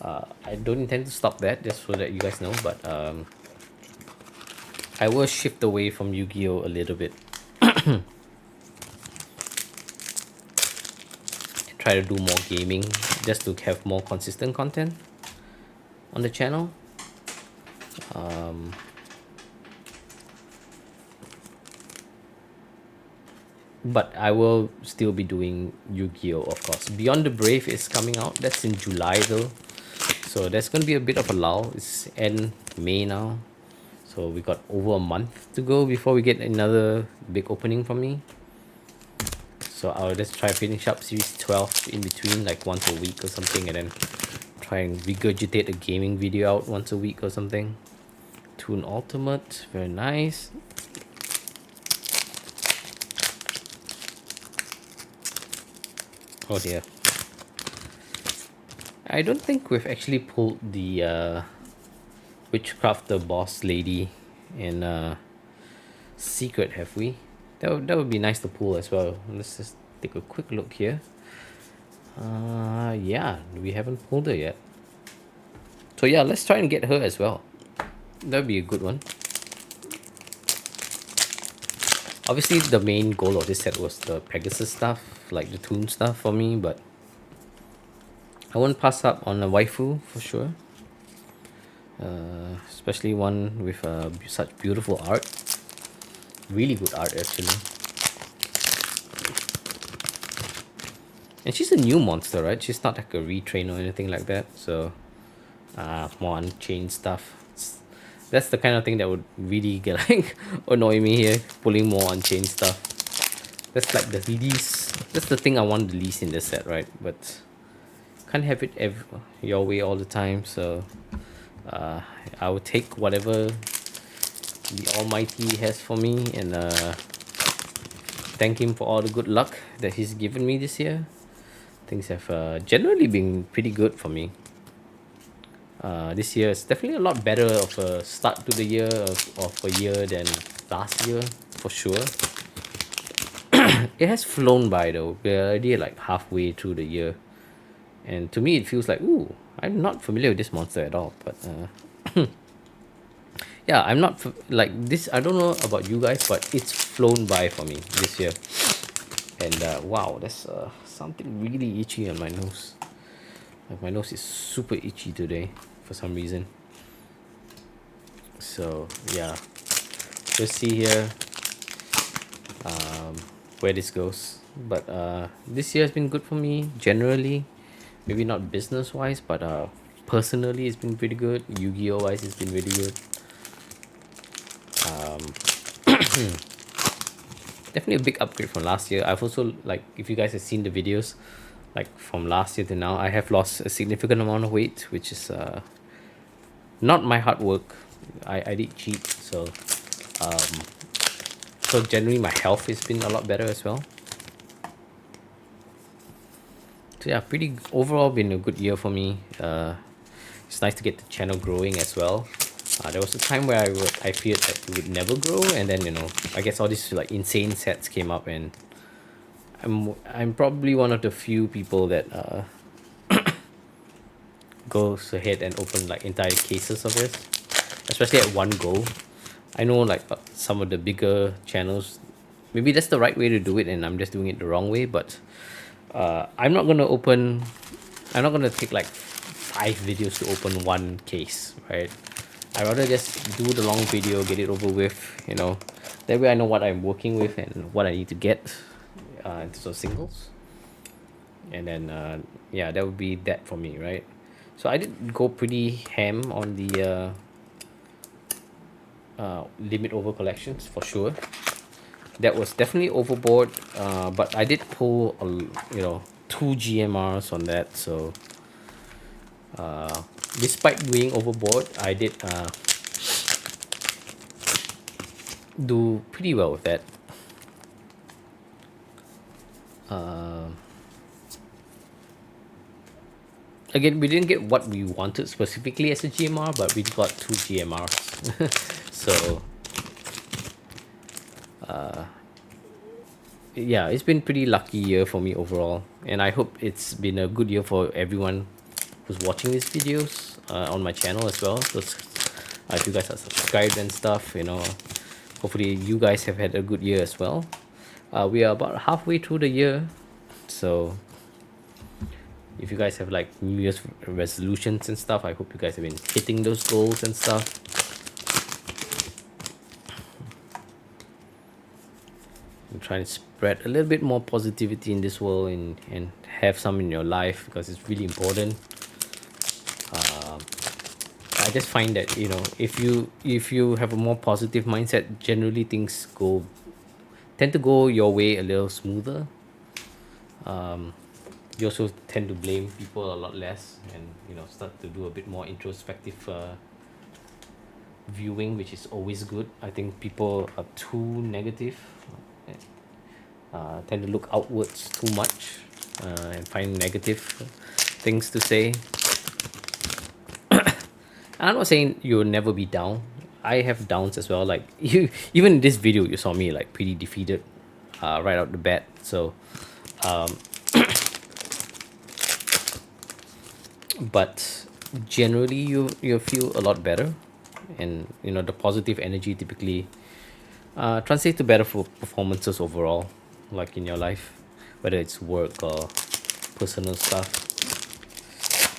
I don't intend to stop that, just so that you guys know, but I will shift away from Yu-Gi-Oh a little bit. Try to do more gaming just to have more consistent content on the channel. but I will still be doing Yu-Gi-Oh, of course. Beyond the Brave is coming out. That's in July though, so there's gonna be a bit of a lull. It's end May now, so we got over a month to go before we get another big opening from me. So I'll just try finish up series 12 in between, like once a week or something, and then try and regurgitate a gaming video out once a week or something. Toon Ultimate, very nice. Oh dear. I don't think we've actually pulled the Witchcraft the Boss Lady in Secret, have we? That would be nice to pull as well. Let's just take a quick look here. Yeah, we haven't pulled her yet. So yeah, let's try and get her as well. That would be a good one. Obviously, the main goal of this set was the Pegasus stuff, like the Toon stuff for me, but I won't pass up on a waifu for sure. Especially one with such beautiful art. Really good art, actually. And she's a new monster, right? She's not like a retrain or anything like that. So, more Unchained stuff. That's the kind of thing that would really get like annoy me here. Pulling more Unchained stuff. That's like the least. That's the thing I want the least in this set, right? But can't have it your way all the time. So, I will take whatever the Almighty has for me and thank him for all the good luck that he's given me this year. Things have generally been pretty good for me. This year is definitely a lot better of a start to the year of a year than last year, for sure. It has flown by though. We're already like halfway through the year. And to me, it feels like, ooh, I'm not familiar with this monster at all. But yeah, I'm not like this. I don't know about you guys, but it's flown by for me this year. And wow, there's something really itchy on my nose. Like my nose is super itchy today for some reason. So yeah, let's see here where this goes. But this year has been good for me generally. Maybe not business wise, but personally it's been pretty good. Yu-Gi-Oh wise it's been really good. Definitely a big upgrade from last year. I've also, like, if you guys have seen the videos, like from last year to now, I have lost a significant amount of weight, which is not my hard work. I did cheat, so so generally my health has been a lot better as well. So yeah, pretty overall been a good year for me. It's nice to get the channel growing as well. There was a time where I feared that it would never grow, and then I guess all these like insane sets came up, and I'm probably one of the few people that goes ahead and open like entire cases of this, especially at one go. I know like some of the bigger channels, maybe that's the right way to do it, and I'm just doing it the wrong way. But I'm not gonna open. I'm not gonna take like 5 videos to open one case, right? I rather just do the long video, get it over with. That way I know what I'm working with and what I need to get in terms of singles. And then yeah, that would be that for me, right? So I did go pretty ham on the limit over collections for sure. That was definitely overboard, but I did pull 2 GMRs on that. So despite being overboard, I did do pretty well with that. Again, we didn't get what we wanted specifically as a GMR, but we got 2 GMRs. So yeah, it's been pretty lucky year for me overall, and I hope it's been a good year for everyone who's watching these videos on my channel as well. So if you guys are subscribed and stuff, hopefully you guys have had a good year as well. We are about halfway through the year, so if you guys have like New Year's resolutions and stuff, I hope you guys have been hitting those goals and stuff. You try to spread a little bit more positivity in this world, and have some in your life, because it's really important. I just find that, if you have a more positive mindset, generally things tend to go your way a little smoother. You also tend to blame people a lot less, and start to do a bit more introspective viewing, which is always good. I think people are too negative, tend to look outwards too much, and find negative things to say. And I'm not saying you'll never be down. I have downs as well. Like you, even in this video, you saw me like pretty defeated, right out the bat. So, but generally, you feel a lot better, and the positive energy typically translates to better for performances overall, like in your life, whether it's work or personal stuff.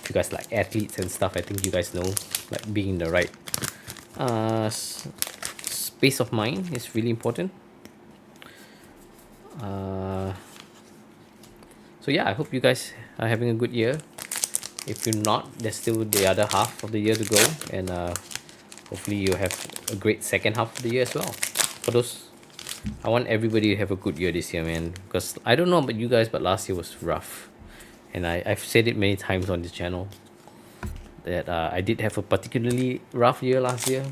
If you guys like athletes and stuff, I think you guys know, like being in the right space of mind is really important. So yeah, I hope you guys are having a good year. If you're not, there's still the other half of the year to go, and hopefully you have a great second half of the year as well. For those, I want everybody to have a good year this year, man, because I don't know about you guys, but last year was rough, and I've said it many times on this channel that I did have a particularly rough year last year,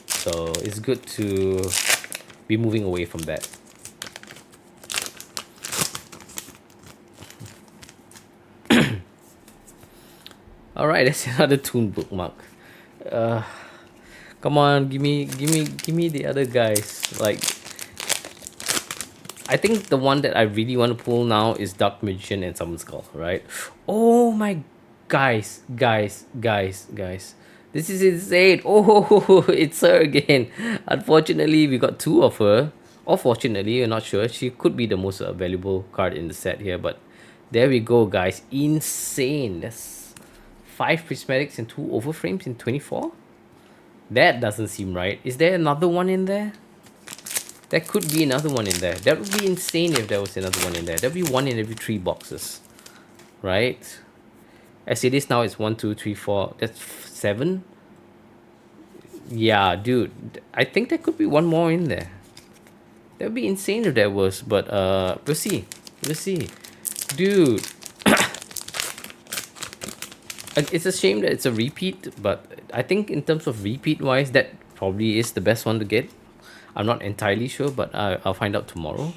so it's good to be moving away from that. All right, that's another toon bookmark. Come on, give me the other guys. Like, I think the one that I really want to pull now is Dark Magician and Summon Skull, right? Oh my, guys. This is insane. Oh, it's her again. Unfortunately, we got two of her. Or fortunately, I'm not sure. She could be the most valuable card in the set here, but there we go, guys. Insane. That's 5 prismatics and 2 overframes in 24? That doesn't seem right. Is there another one in there? There could be another one in there. That would be insane if there was another one in there. There'd be one in every 3 boxes. Right? As it is now, it's 1, 2, 3, 4. That's 7? Yeah, dude. I think there could be one more in there. That would be insane if there was, but we'll see. We'll see. Dude. It's a shame that it's a repeat, but I think in terms of repeat wise, that probably is the best one to get. I'm not entirely sure, but I'll find out tomorrow.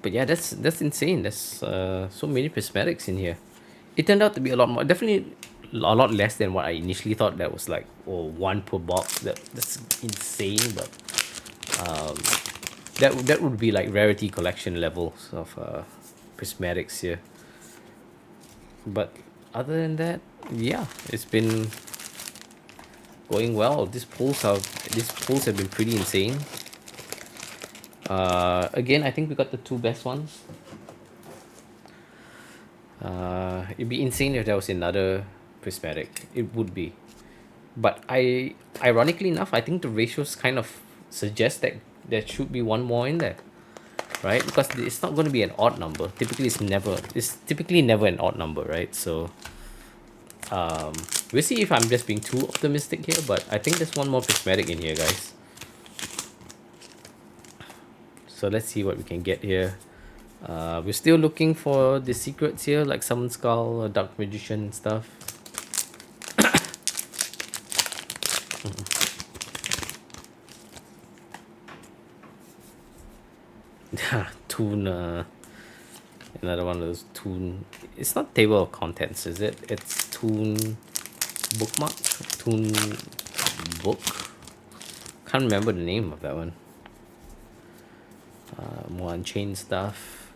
But yeah, that's insane. There's so many prismatics in here. It turned out to be a lot more, definitely a lot less than what I initially thought. That was like, one per box. That's insane, but that would be like rarity collection levels of prismatics here. But other than that, yeah, it's been going well. These pulls have been pretty insane. Again, I think we got the 2 best ones. It'd be insane if there was another prismatic. It would be. But ironically enough, I think the ratios kind of suggest that there should be one more in there, right? Because it's not going to be an odd number. It's typically never an odd number, right? So we'll see if I'm just being too optimistic here, but I think there's one more prismatic in here, guys. So let's see what we can get here. We're still looking for the secrets here, like Summon Skull, Dark Magician and stuff. Toon, another one of those Toon. It's not table of contents, is it? It's Toon bookmark, Toon book. Can't remember the name of that one. More Unchained stuff.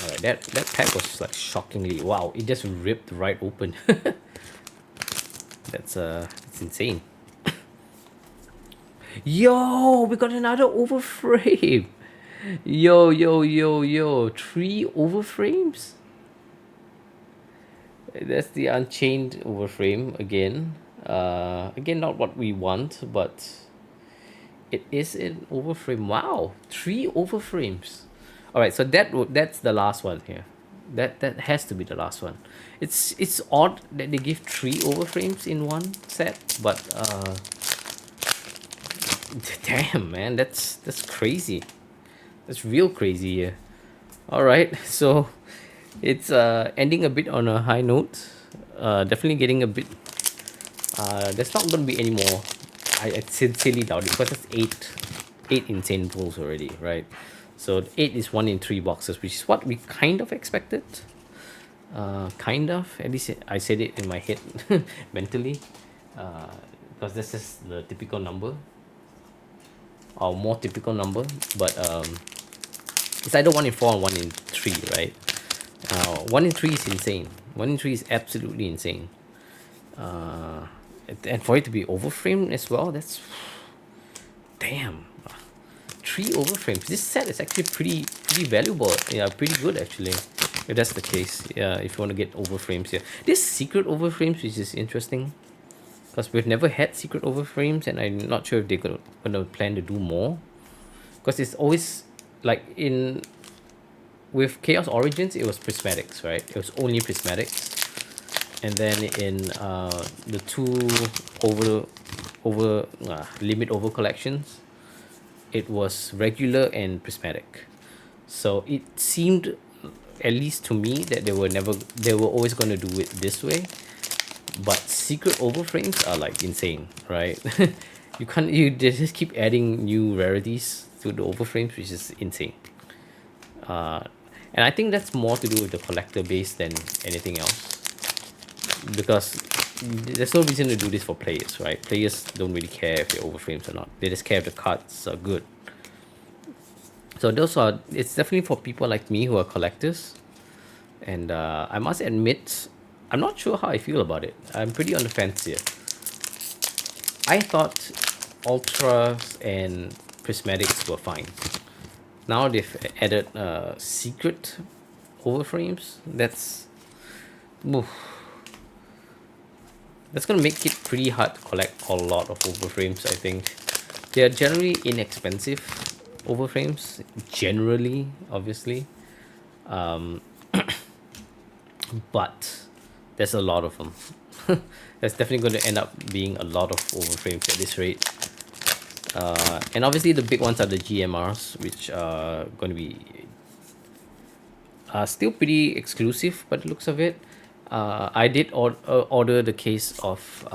Alright, that pack was like shockingly, wow, it just ripped right open. It's insane. Yo, we got another overframe. Yo, 3 overframes. That's the Unchained overframe again. Again, not what we want, but it is an overframe. Wow, 3 overframes. All right, so that's the last one here. That has to be the last one. It's odd that they give 3 overframes in one set, but damn man, that's crazy. That's real crazy here. All right, so it's ending a bit on a high note. Definitely getting a bit. There's not gonna be any more. I sincerely doubt it because that's eight insane pulls already, right? So 8 is 1 in 3 boxes, which is what we kind of expected. Kind of. At least I said it in my head mentally, because this is the typical number, or more typical number. But it's either 1 in 4 or 1 in 3, right? 1 in 3 is insane. 1 in 3 is absolutely insane. And for it to be overframed as well, that's damn. 3 overframes. This set is actually pretty valuable. Yeah, pretty good actually. If that's the case, yeah. If you want to get overframes here, this secret overframes, which is interesting, because we've never had secret overframes, and I'm not sure if they're gonna plan to do more. Because it's always like in with Chaos Origins, it was prismatics, right? It was only prismatics, and then in the two limit over collections, it was regular and prismatic. So it seemed, at least to me, that they were always going to do it this way. But secret overframes are like insane, right? They just keep adding new rarities to the overframes, which is insane. And I think that's more to do with the collector base than anything else, because there's no reason to do this for players, right? Players don't really care if they're overframes or not. They just care if the cards are good. So it's definitely for people like me who are collectors. And I must admit, I'm not sure how I feel about it. I'm pretty on the fence here. I thought ultras and prismatics were fine. Now they've added secret overframes. That's gonna make it pretty hard to collect a lot of overframes, I think. They're generally inexpensive overframes, generally, obviously. But there's a lot of them. There's definitely going to end up being a lot of overframes at this rate. And obviously the big ones are the GMRs, which are going to be still pretty exclusive by the looks of it. I did order the case of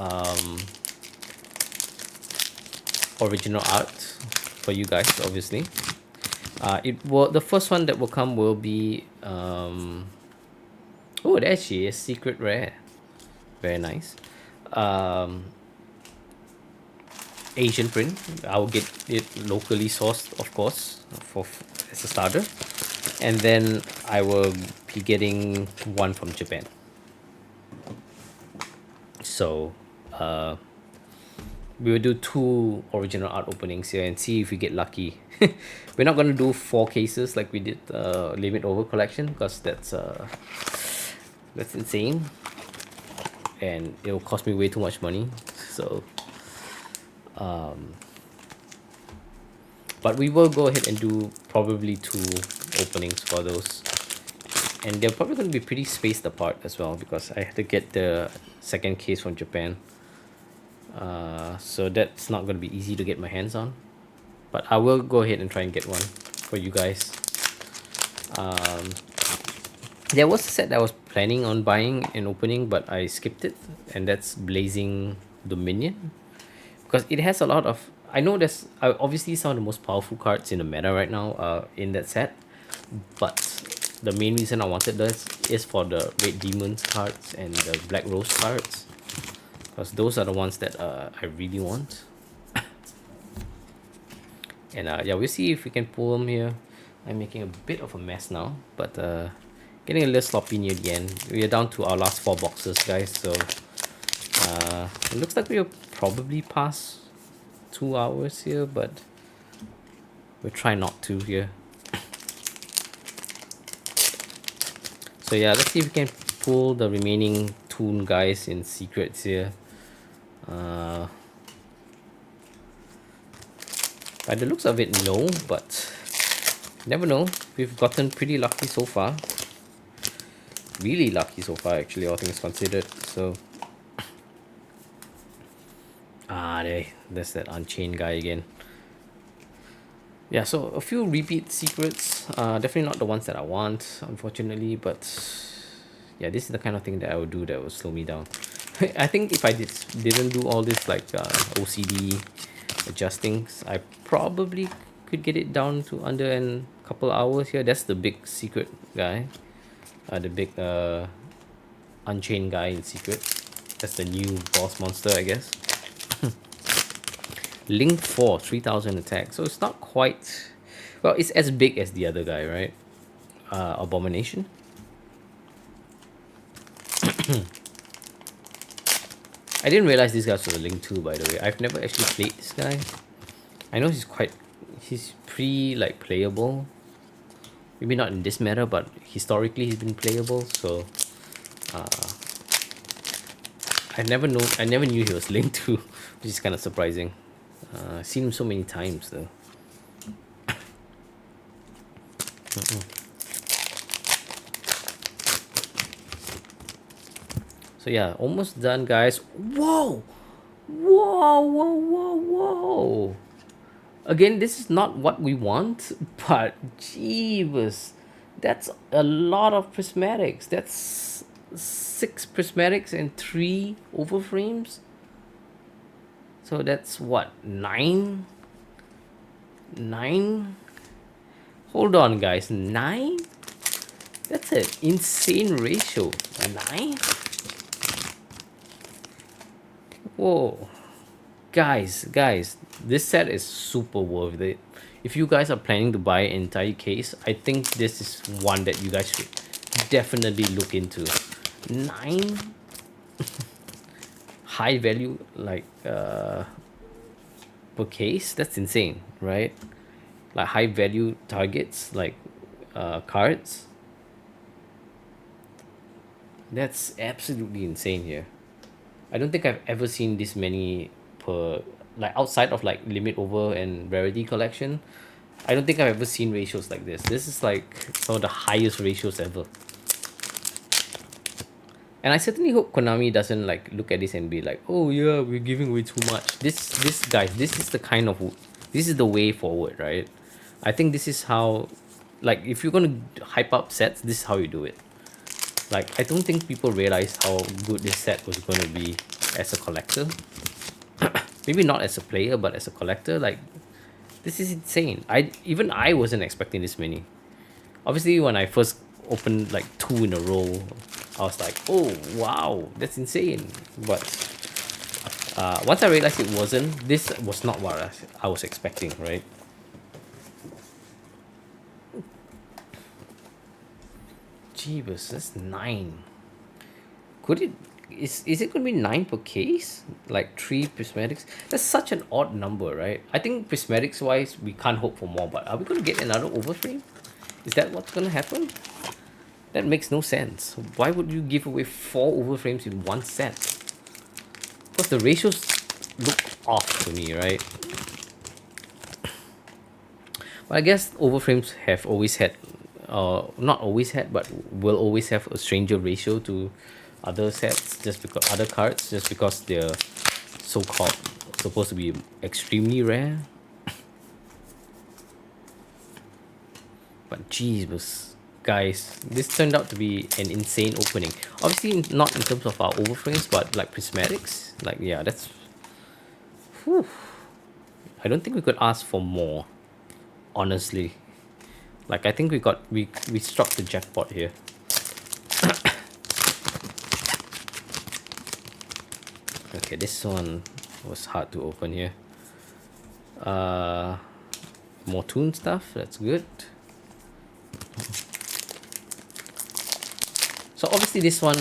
original art for you guys, obviously. The first one that will come will be oh, there she is, secret rare. Very nice. Asian print. I'll get it locally sourced, of course, as a starter. And then I will be getting one from Japan. So we will do 2 original art openings here and see if we get lucky. We're not going to do 4 cases like we did limit over collection, because that's insane, and it'll cost me way too much money. So but we will go ahead and do probably 2 openings for those, and they're probably going to be pretty spaced apart as well, because I have to get the second case from Japan. So that's not going to be easy to get my hands on, but I will go ahead and try and get one for you guys. There was a set that I was planning on buying and opening, but I skipped it, and that's Blazing Dominion, because it has a lot of, I know there's obviously some of the most powerful cards in the meta right now in that set, but the main reason I wanted this is for the Red Demons cards and the Black Rose cards, because those are the ones that I really want. And yeah, we'll see if we can pull them here. I'm making a bit of a mess now, but getting a little sloppy near the end. We are down to our last 4 boxes, guys, so it looks like we'll probably pass 2 hours here, but we'll try not to here. So yeah, let's see if we can pull the remaining toon guys in secrets here. By the looks of it, no, but never know. We've gotten pretty lucky so far. Really lucky so far, actually, all things considered. So, there's that Unchained guy again. Yeah, so a few repeat secrets. Definitely not the ones that I want, unfortunately, but yeah, this is the kind of thing that I would do that would slow me down. I think if I didn't do all this like OCD adjustings, I probably could get it down to under a couple hours here. That's the big secret guy, the big Unchained guy in secret. That's the new boss monster, I guess. Link 4, 3000 attack. So it's not quite... Well, it's as big as the other guy, right? Abomination. I didn't realize this guy was a Link 2, by the way. I've never actually played this guy. I know he's pretty, like, playable. Maybe not in this meta, but historically he's been playable, so... I never knew he was Link 2, which is kind of surprising. I've seen him so many times though. So yeah, almost done, guys. Whoa! Whoa, whoa, whoa, whoa! Again, this is not what we want, but jeebus, that's a lot of prismatics. That's 6 prismatics and 3 overframes. So that's what, 9? 9? Hold on, guys, 9? That's an insane ratio. 9? Whoa. Guys, this set is super worth it. If you guys are planning to buy an entire case, I think this is one that you guys should definitely look into. 9? High value, like per case, that's insane, right? Like high value targets, like cards, that's absolutely insane here. I don't think I've ever seen this many per, like outside of like limit over and rarity collection. I don't think I've ever seen ratios like this. This is like some of the highest ratios ever. And I certainly hope Konami doesn't like look at this and be like, oh yeah, we're giving away too much. This guys, this is the way forward, right? I think this is how, like, if you're gonna hype up sets, this is how you do it. Like, I don't think people realize how good this set was gonna be as a collector. Maybe not as a player, but as a collector, like, this is insane. Even I wasn't expecting this many. Obviously, when I first opened like 2 in a row, I was like, oh wow, that's insane. But once I realized it wasn't, this was not what I was expecting, right? Jeebus, that's 9. Is it gonna be 9 per case? Like 3 prismatics? That's such an odd number, right? I think prismatics wise we can't hope for more, but are we gonna get another overframe? Is that what's gonna happen? That makes no sense. Why would you give away 4 overframes in one set? Because the ratios look off to me, right? But I guess overframes have always had, not always had, but will always have a stranger ratio to other sets, just because other cards, just because they're so-called supposed to be extremely rare. But jeez, guys, this turned out to be an insane opening. Obviously not in terms of our overframes, but like prismatics, like, yeah, that's, whew. I don't think we could ask for more, honestly. Like, I think we struck the jackpot here. Okay, this one was hard to open here. More toon stuff, that's good. So obviously this one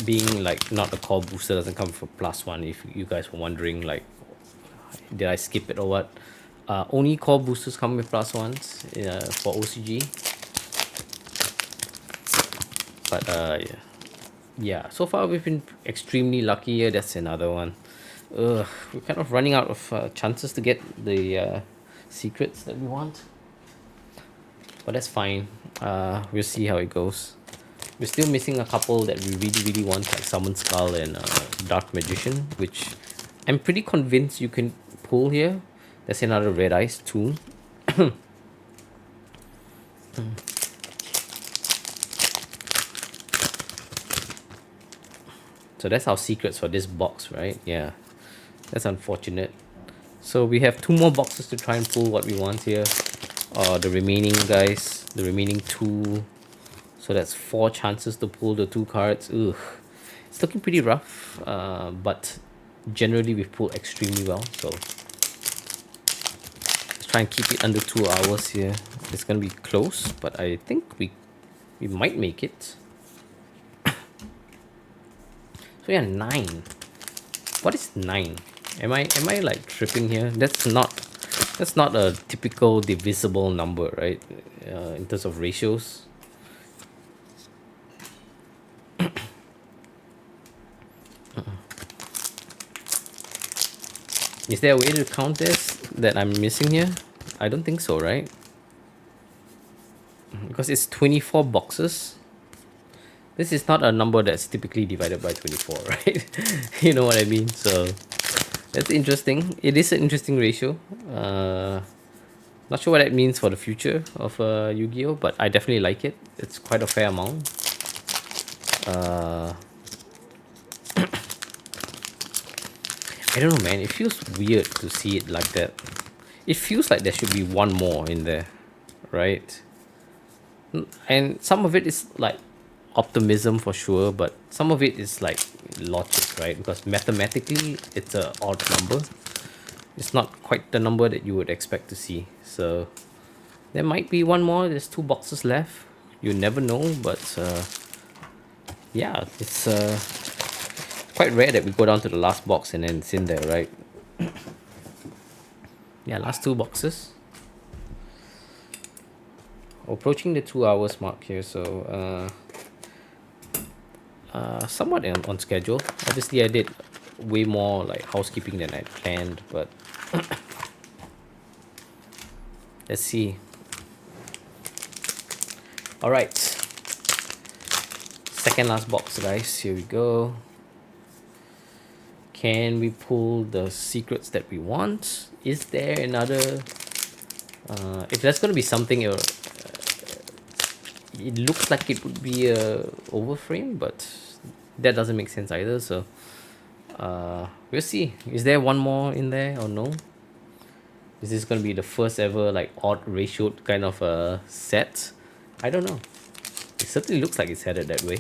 being like not a core booster doesn't come for +1, if you guys were wondering, like, did I skip it or what. Only core boosters come with +1s for OCG. But yeah, Yeah, so far we've been extremely lucky here. That's another one. We're kind of running out of chances to get the secrets that we want, but that's fine. We'll see how it goes. We're still missing a couple that we really, really want, like Summon Skull and Dark Magician, which I'm pretty convinced you can pull here. That's another Red Eyes tool. So that's our secrets for this box, right? Yeah, that's unfortunate. So we have two more boxes to try and pull what we want here. The remaining guys, the remaining two. So that's 4 chances to pull the 2 cards. Ugh. It's looking pretty rough, but generally we've pulled extremely well. So let's try and keep it under 2 hours here. It's gonna be close, but I think we might make it. So yeah, 9. What is 9? Am I like tripping here? That's not a typical divisible number, right? In terms of ratios. Is there a way to count this that I'm missing here? I don't think so, right? Because it's 24 boxes. This is not a number that's typically divided by 24, right? You know what I mean? So that's interesting. It is an interesting ratio. Not sure what that means for the future of Yu-Gi-Oh, but I definitely like it. It's quite a fair amount. I don't know, man. It feels weird to see it like that. It feels like there should be one more in there, right? And some of it is like optimism for sure, but some of it is like logic, right? Because mathematically, it's a odd number. It's not quite the number that you would expect to see. So there might be one more. There's 2 boxes left. You never know, but yeah, it's quite rare that we go down to the last box and then it's in there, right? Yeah, last 2 boxes. Approaching the 2 hours mark here, so somewhat on schedule. Obviously I did way more like housekeeping than I planned, but let's see. All right, second last box, guys. Here we go. Can we pull the secrets that we want? Is there another if there's gonna be something it looks like it would be a overframe, but that doesn't make sense either. So we'll see. Is there one more in there or no? Is this gonna be the first ever like odd ratioed kind of a set? I don't know. It certainly looks like it's headed that way.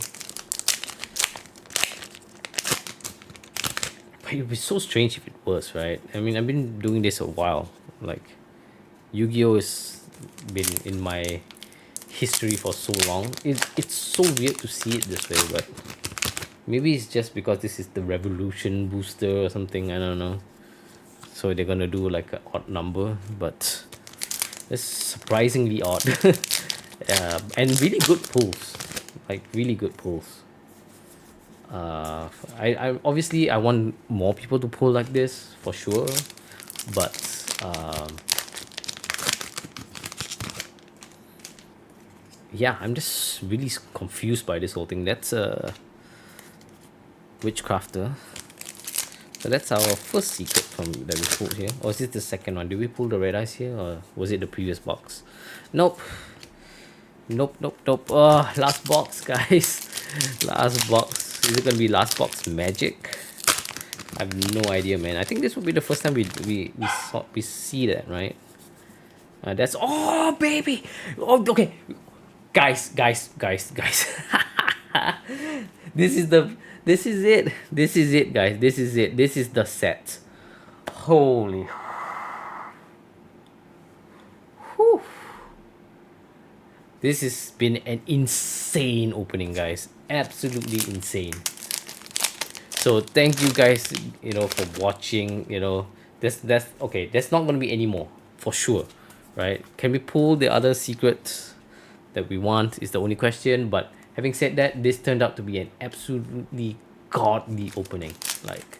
But it would be so strange if it was, right? I mean, I've been doing this a while. Like, Yu-Gi-Oh has been in my history for so long. It's so weird to see it this way, but maybe it's just because this is the Revolution Booster or something. I don't know. So they're gonna do like an odd number, but it's surprisingly odd. And really good pulls, like really good pulls. I obviously I want more people to pull like this for sure, but yeah, I'm just really confused by this whole thing. That's a Witchcrafter. So that's our first secret from that we pulled here. Or is it the second one? Did we pull the red eyes here, or was it the previous box? Nope. Nope. Oh, last box, guys. Last box. Is it gonna be last box magic? I have no idea, man. I think this will be the first time we see that, right? That's oh baby. Oh, okay. Guys. This is it. This is it, guys. This is it. This is the set. Holy. Whew. This has been an insane opening, guys. Absolutely insane. So thank you guys, for watching. That's okay. There's not gonna be any more for sure, right? Can we pull the other secrets that we want is the only question, but Having said that, this turned out to be an absolutely godly opening. Like,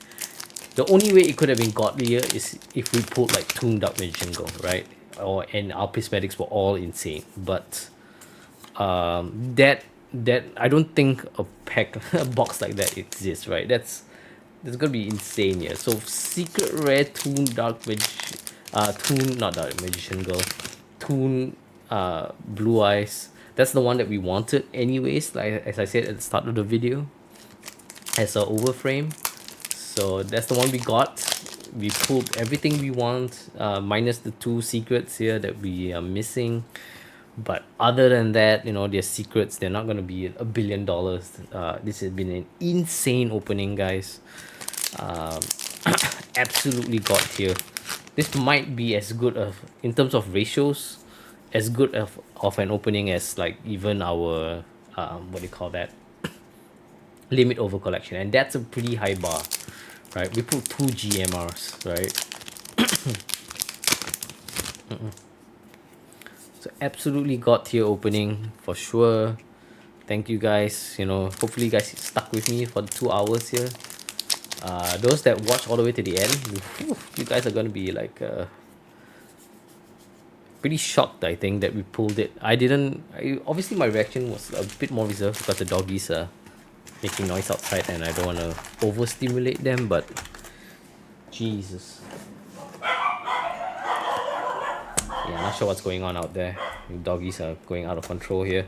the only way it could have been godlier is if we pulled like Toon Dark Magician Girl, right? And our prismatics were all insane. But that I don't think a pack a box like that exists, right? That's gonna be insane. Yeah, so secret rare Toon Dark Toon, not Dark Magician Girl, Toon Blue Eyes. That's the one that we wanted anyways, like as I said at the start of the video, as a overframe. So that's the one we got. We pulled everything we want, minus the two secrets here that we are missing. But other than that, you know, their secrets, they're not gonna be $1 billion. This has been an insane opening, guys. Um, Absolutely got here. This might be as good of, in terms of ratios, as good of an opening as like even our what do you call that, limit over collection, and that's a pretty high bar, right? We put 2 GMRs, right? So absolutely got here opening for sure. Thank you guys. You know, hopefully you guys stuck with me for the 2 hours here. Those that watch all the way to the end, you guys are gonna be like pretty shocked, I think, that we pulled it. Obviously my reaction was a bit more reserved because the doggies are making noise outside and I don't want to overstimulate them, but Jesus. Yeah, not sure what's going on out there. The doggies are going out of control here.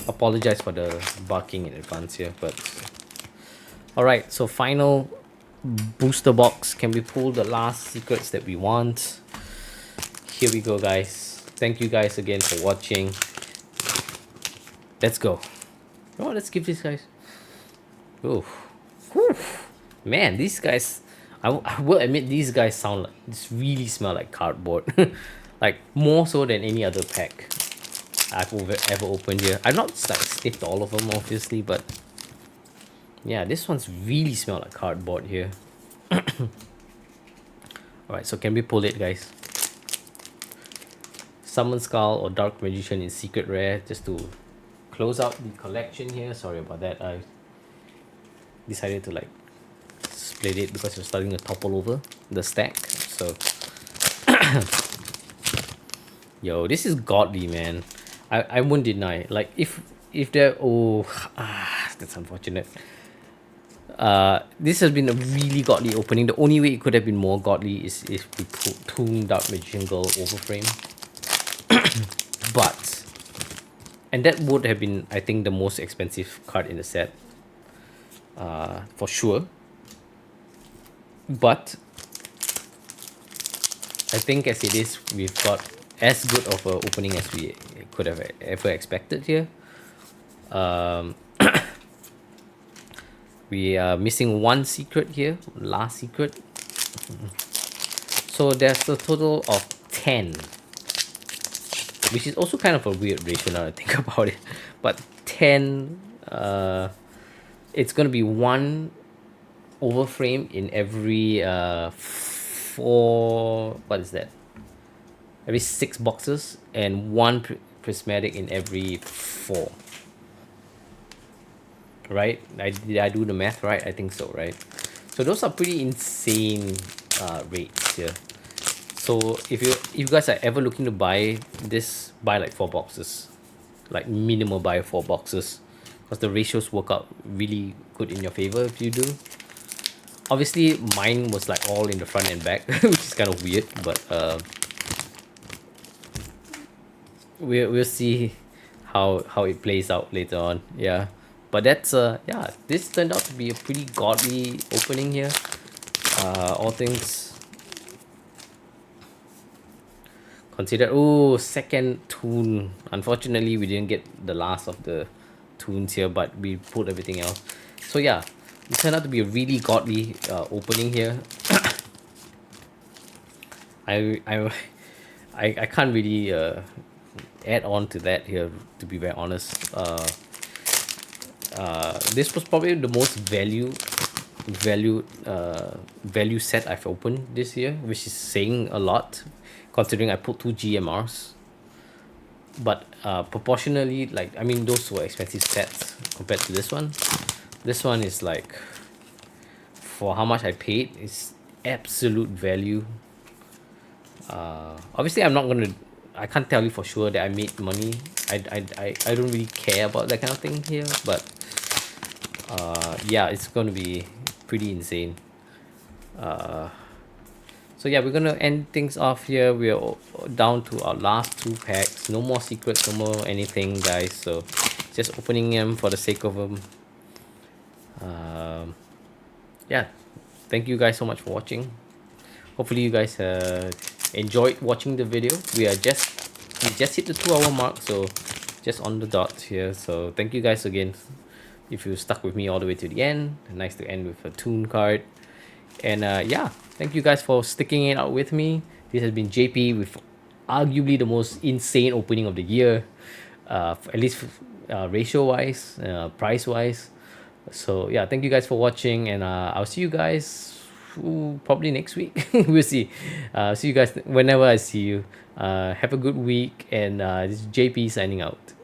Apologize for the barking in advance here, but alright, so final booster box. Can we pull the last secrets that we want? Here we go, guys. Thank you guys again for watching. Let's go. Oh, let's give these guys. Oh, man, these guys. I will admit these guys sound like, this really smell like cardboard. Like more so than any other pack I've ever opened here. I've not like sniffed all of them obviously, but yeah, this one's really smell like cardboard here. Alright, so can we pull it, guys? Summon Skull or Dark Magician in secret rare, just to close out the collection here. Sorry about that. I decided to like split it because it was starting to topple over the stack. So yo, this is godly, man. I won't deny. Like if there, that's unfortunate. This has been a really godly opening. The only way it could have been more godly is if we put Toon Dark Magician Girl overframe. But, and that would have been, I think, the most expensive card in the set, for sure. But I think as it is, we've got as good of an opening as we could have ever expected here. We are missing one secret here, last secret. So there's a total of 10, which is also kind of a weird ratio now that I think about it. But 10, it's gonna be one overframe in every 4, what is that? Every 6 boxes, and one prismatic in every 4. Right? Did I do the math right? I think so, right? So those are pretty insane rates here. So if you guys are ever looking to buy this, buy like 4 boxes. Like minimal buy 4 boxes. Because the ratios work out really good in your favor if you do. Obviously mine was like all in the front and back, which is kind of weird, but we'll see how it plays out later on. Yeah. But that's yeah, this turned out to be a pretty godly opening here. All things considered. Oh, second Toon. Unfortunately, we didn't get the last of the Toons here, but we pulled everything else. So yeah, it turned out to be a really godly opening here. I can't really add on to that here, to be very honest. This was probably the most value set I've opened this year, which is saying a lot considering I put 2 GMRs. but proportionally, like, I mean, those were expensive sets compared to this one. This one is like, for how much I paid, is absolute value. Obviously, I can't tell you for sure that I made money. I don't really care about that kind of thing here, but yeah, it's gonna be pretty insane. So yeah, we're gonna end things off here. We're down to our last two packs. No more secrets, no more anything, guys. So just opening them for the sake of them. Yeah, thank you guys so much for watching. Hopefully you guys enjoyed watching the video. We just hit the 2 hour mark, so just on the dot here. So thank you guys again if you stuck with me all the way to the end. Nice to end with a toon card. And yeah, thank you guys for sticking it out with me. This has been JP with arguably the most insane opening of the year, at least ratio wise, price wise. So yeah, thank you guys for watching, and I'll see you guys probably next week. We'll see. See you guys whenever I see you. Have a good week, and this is JP signing out.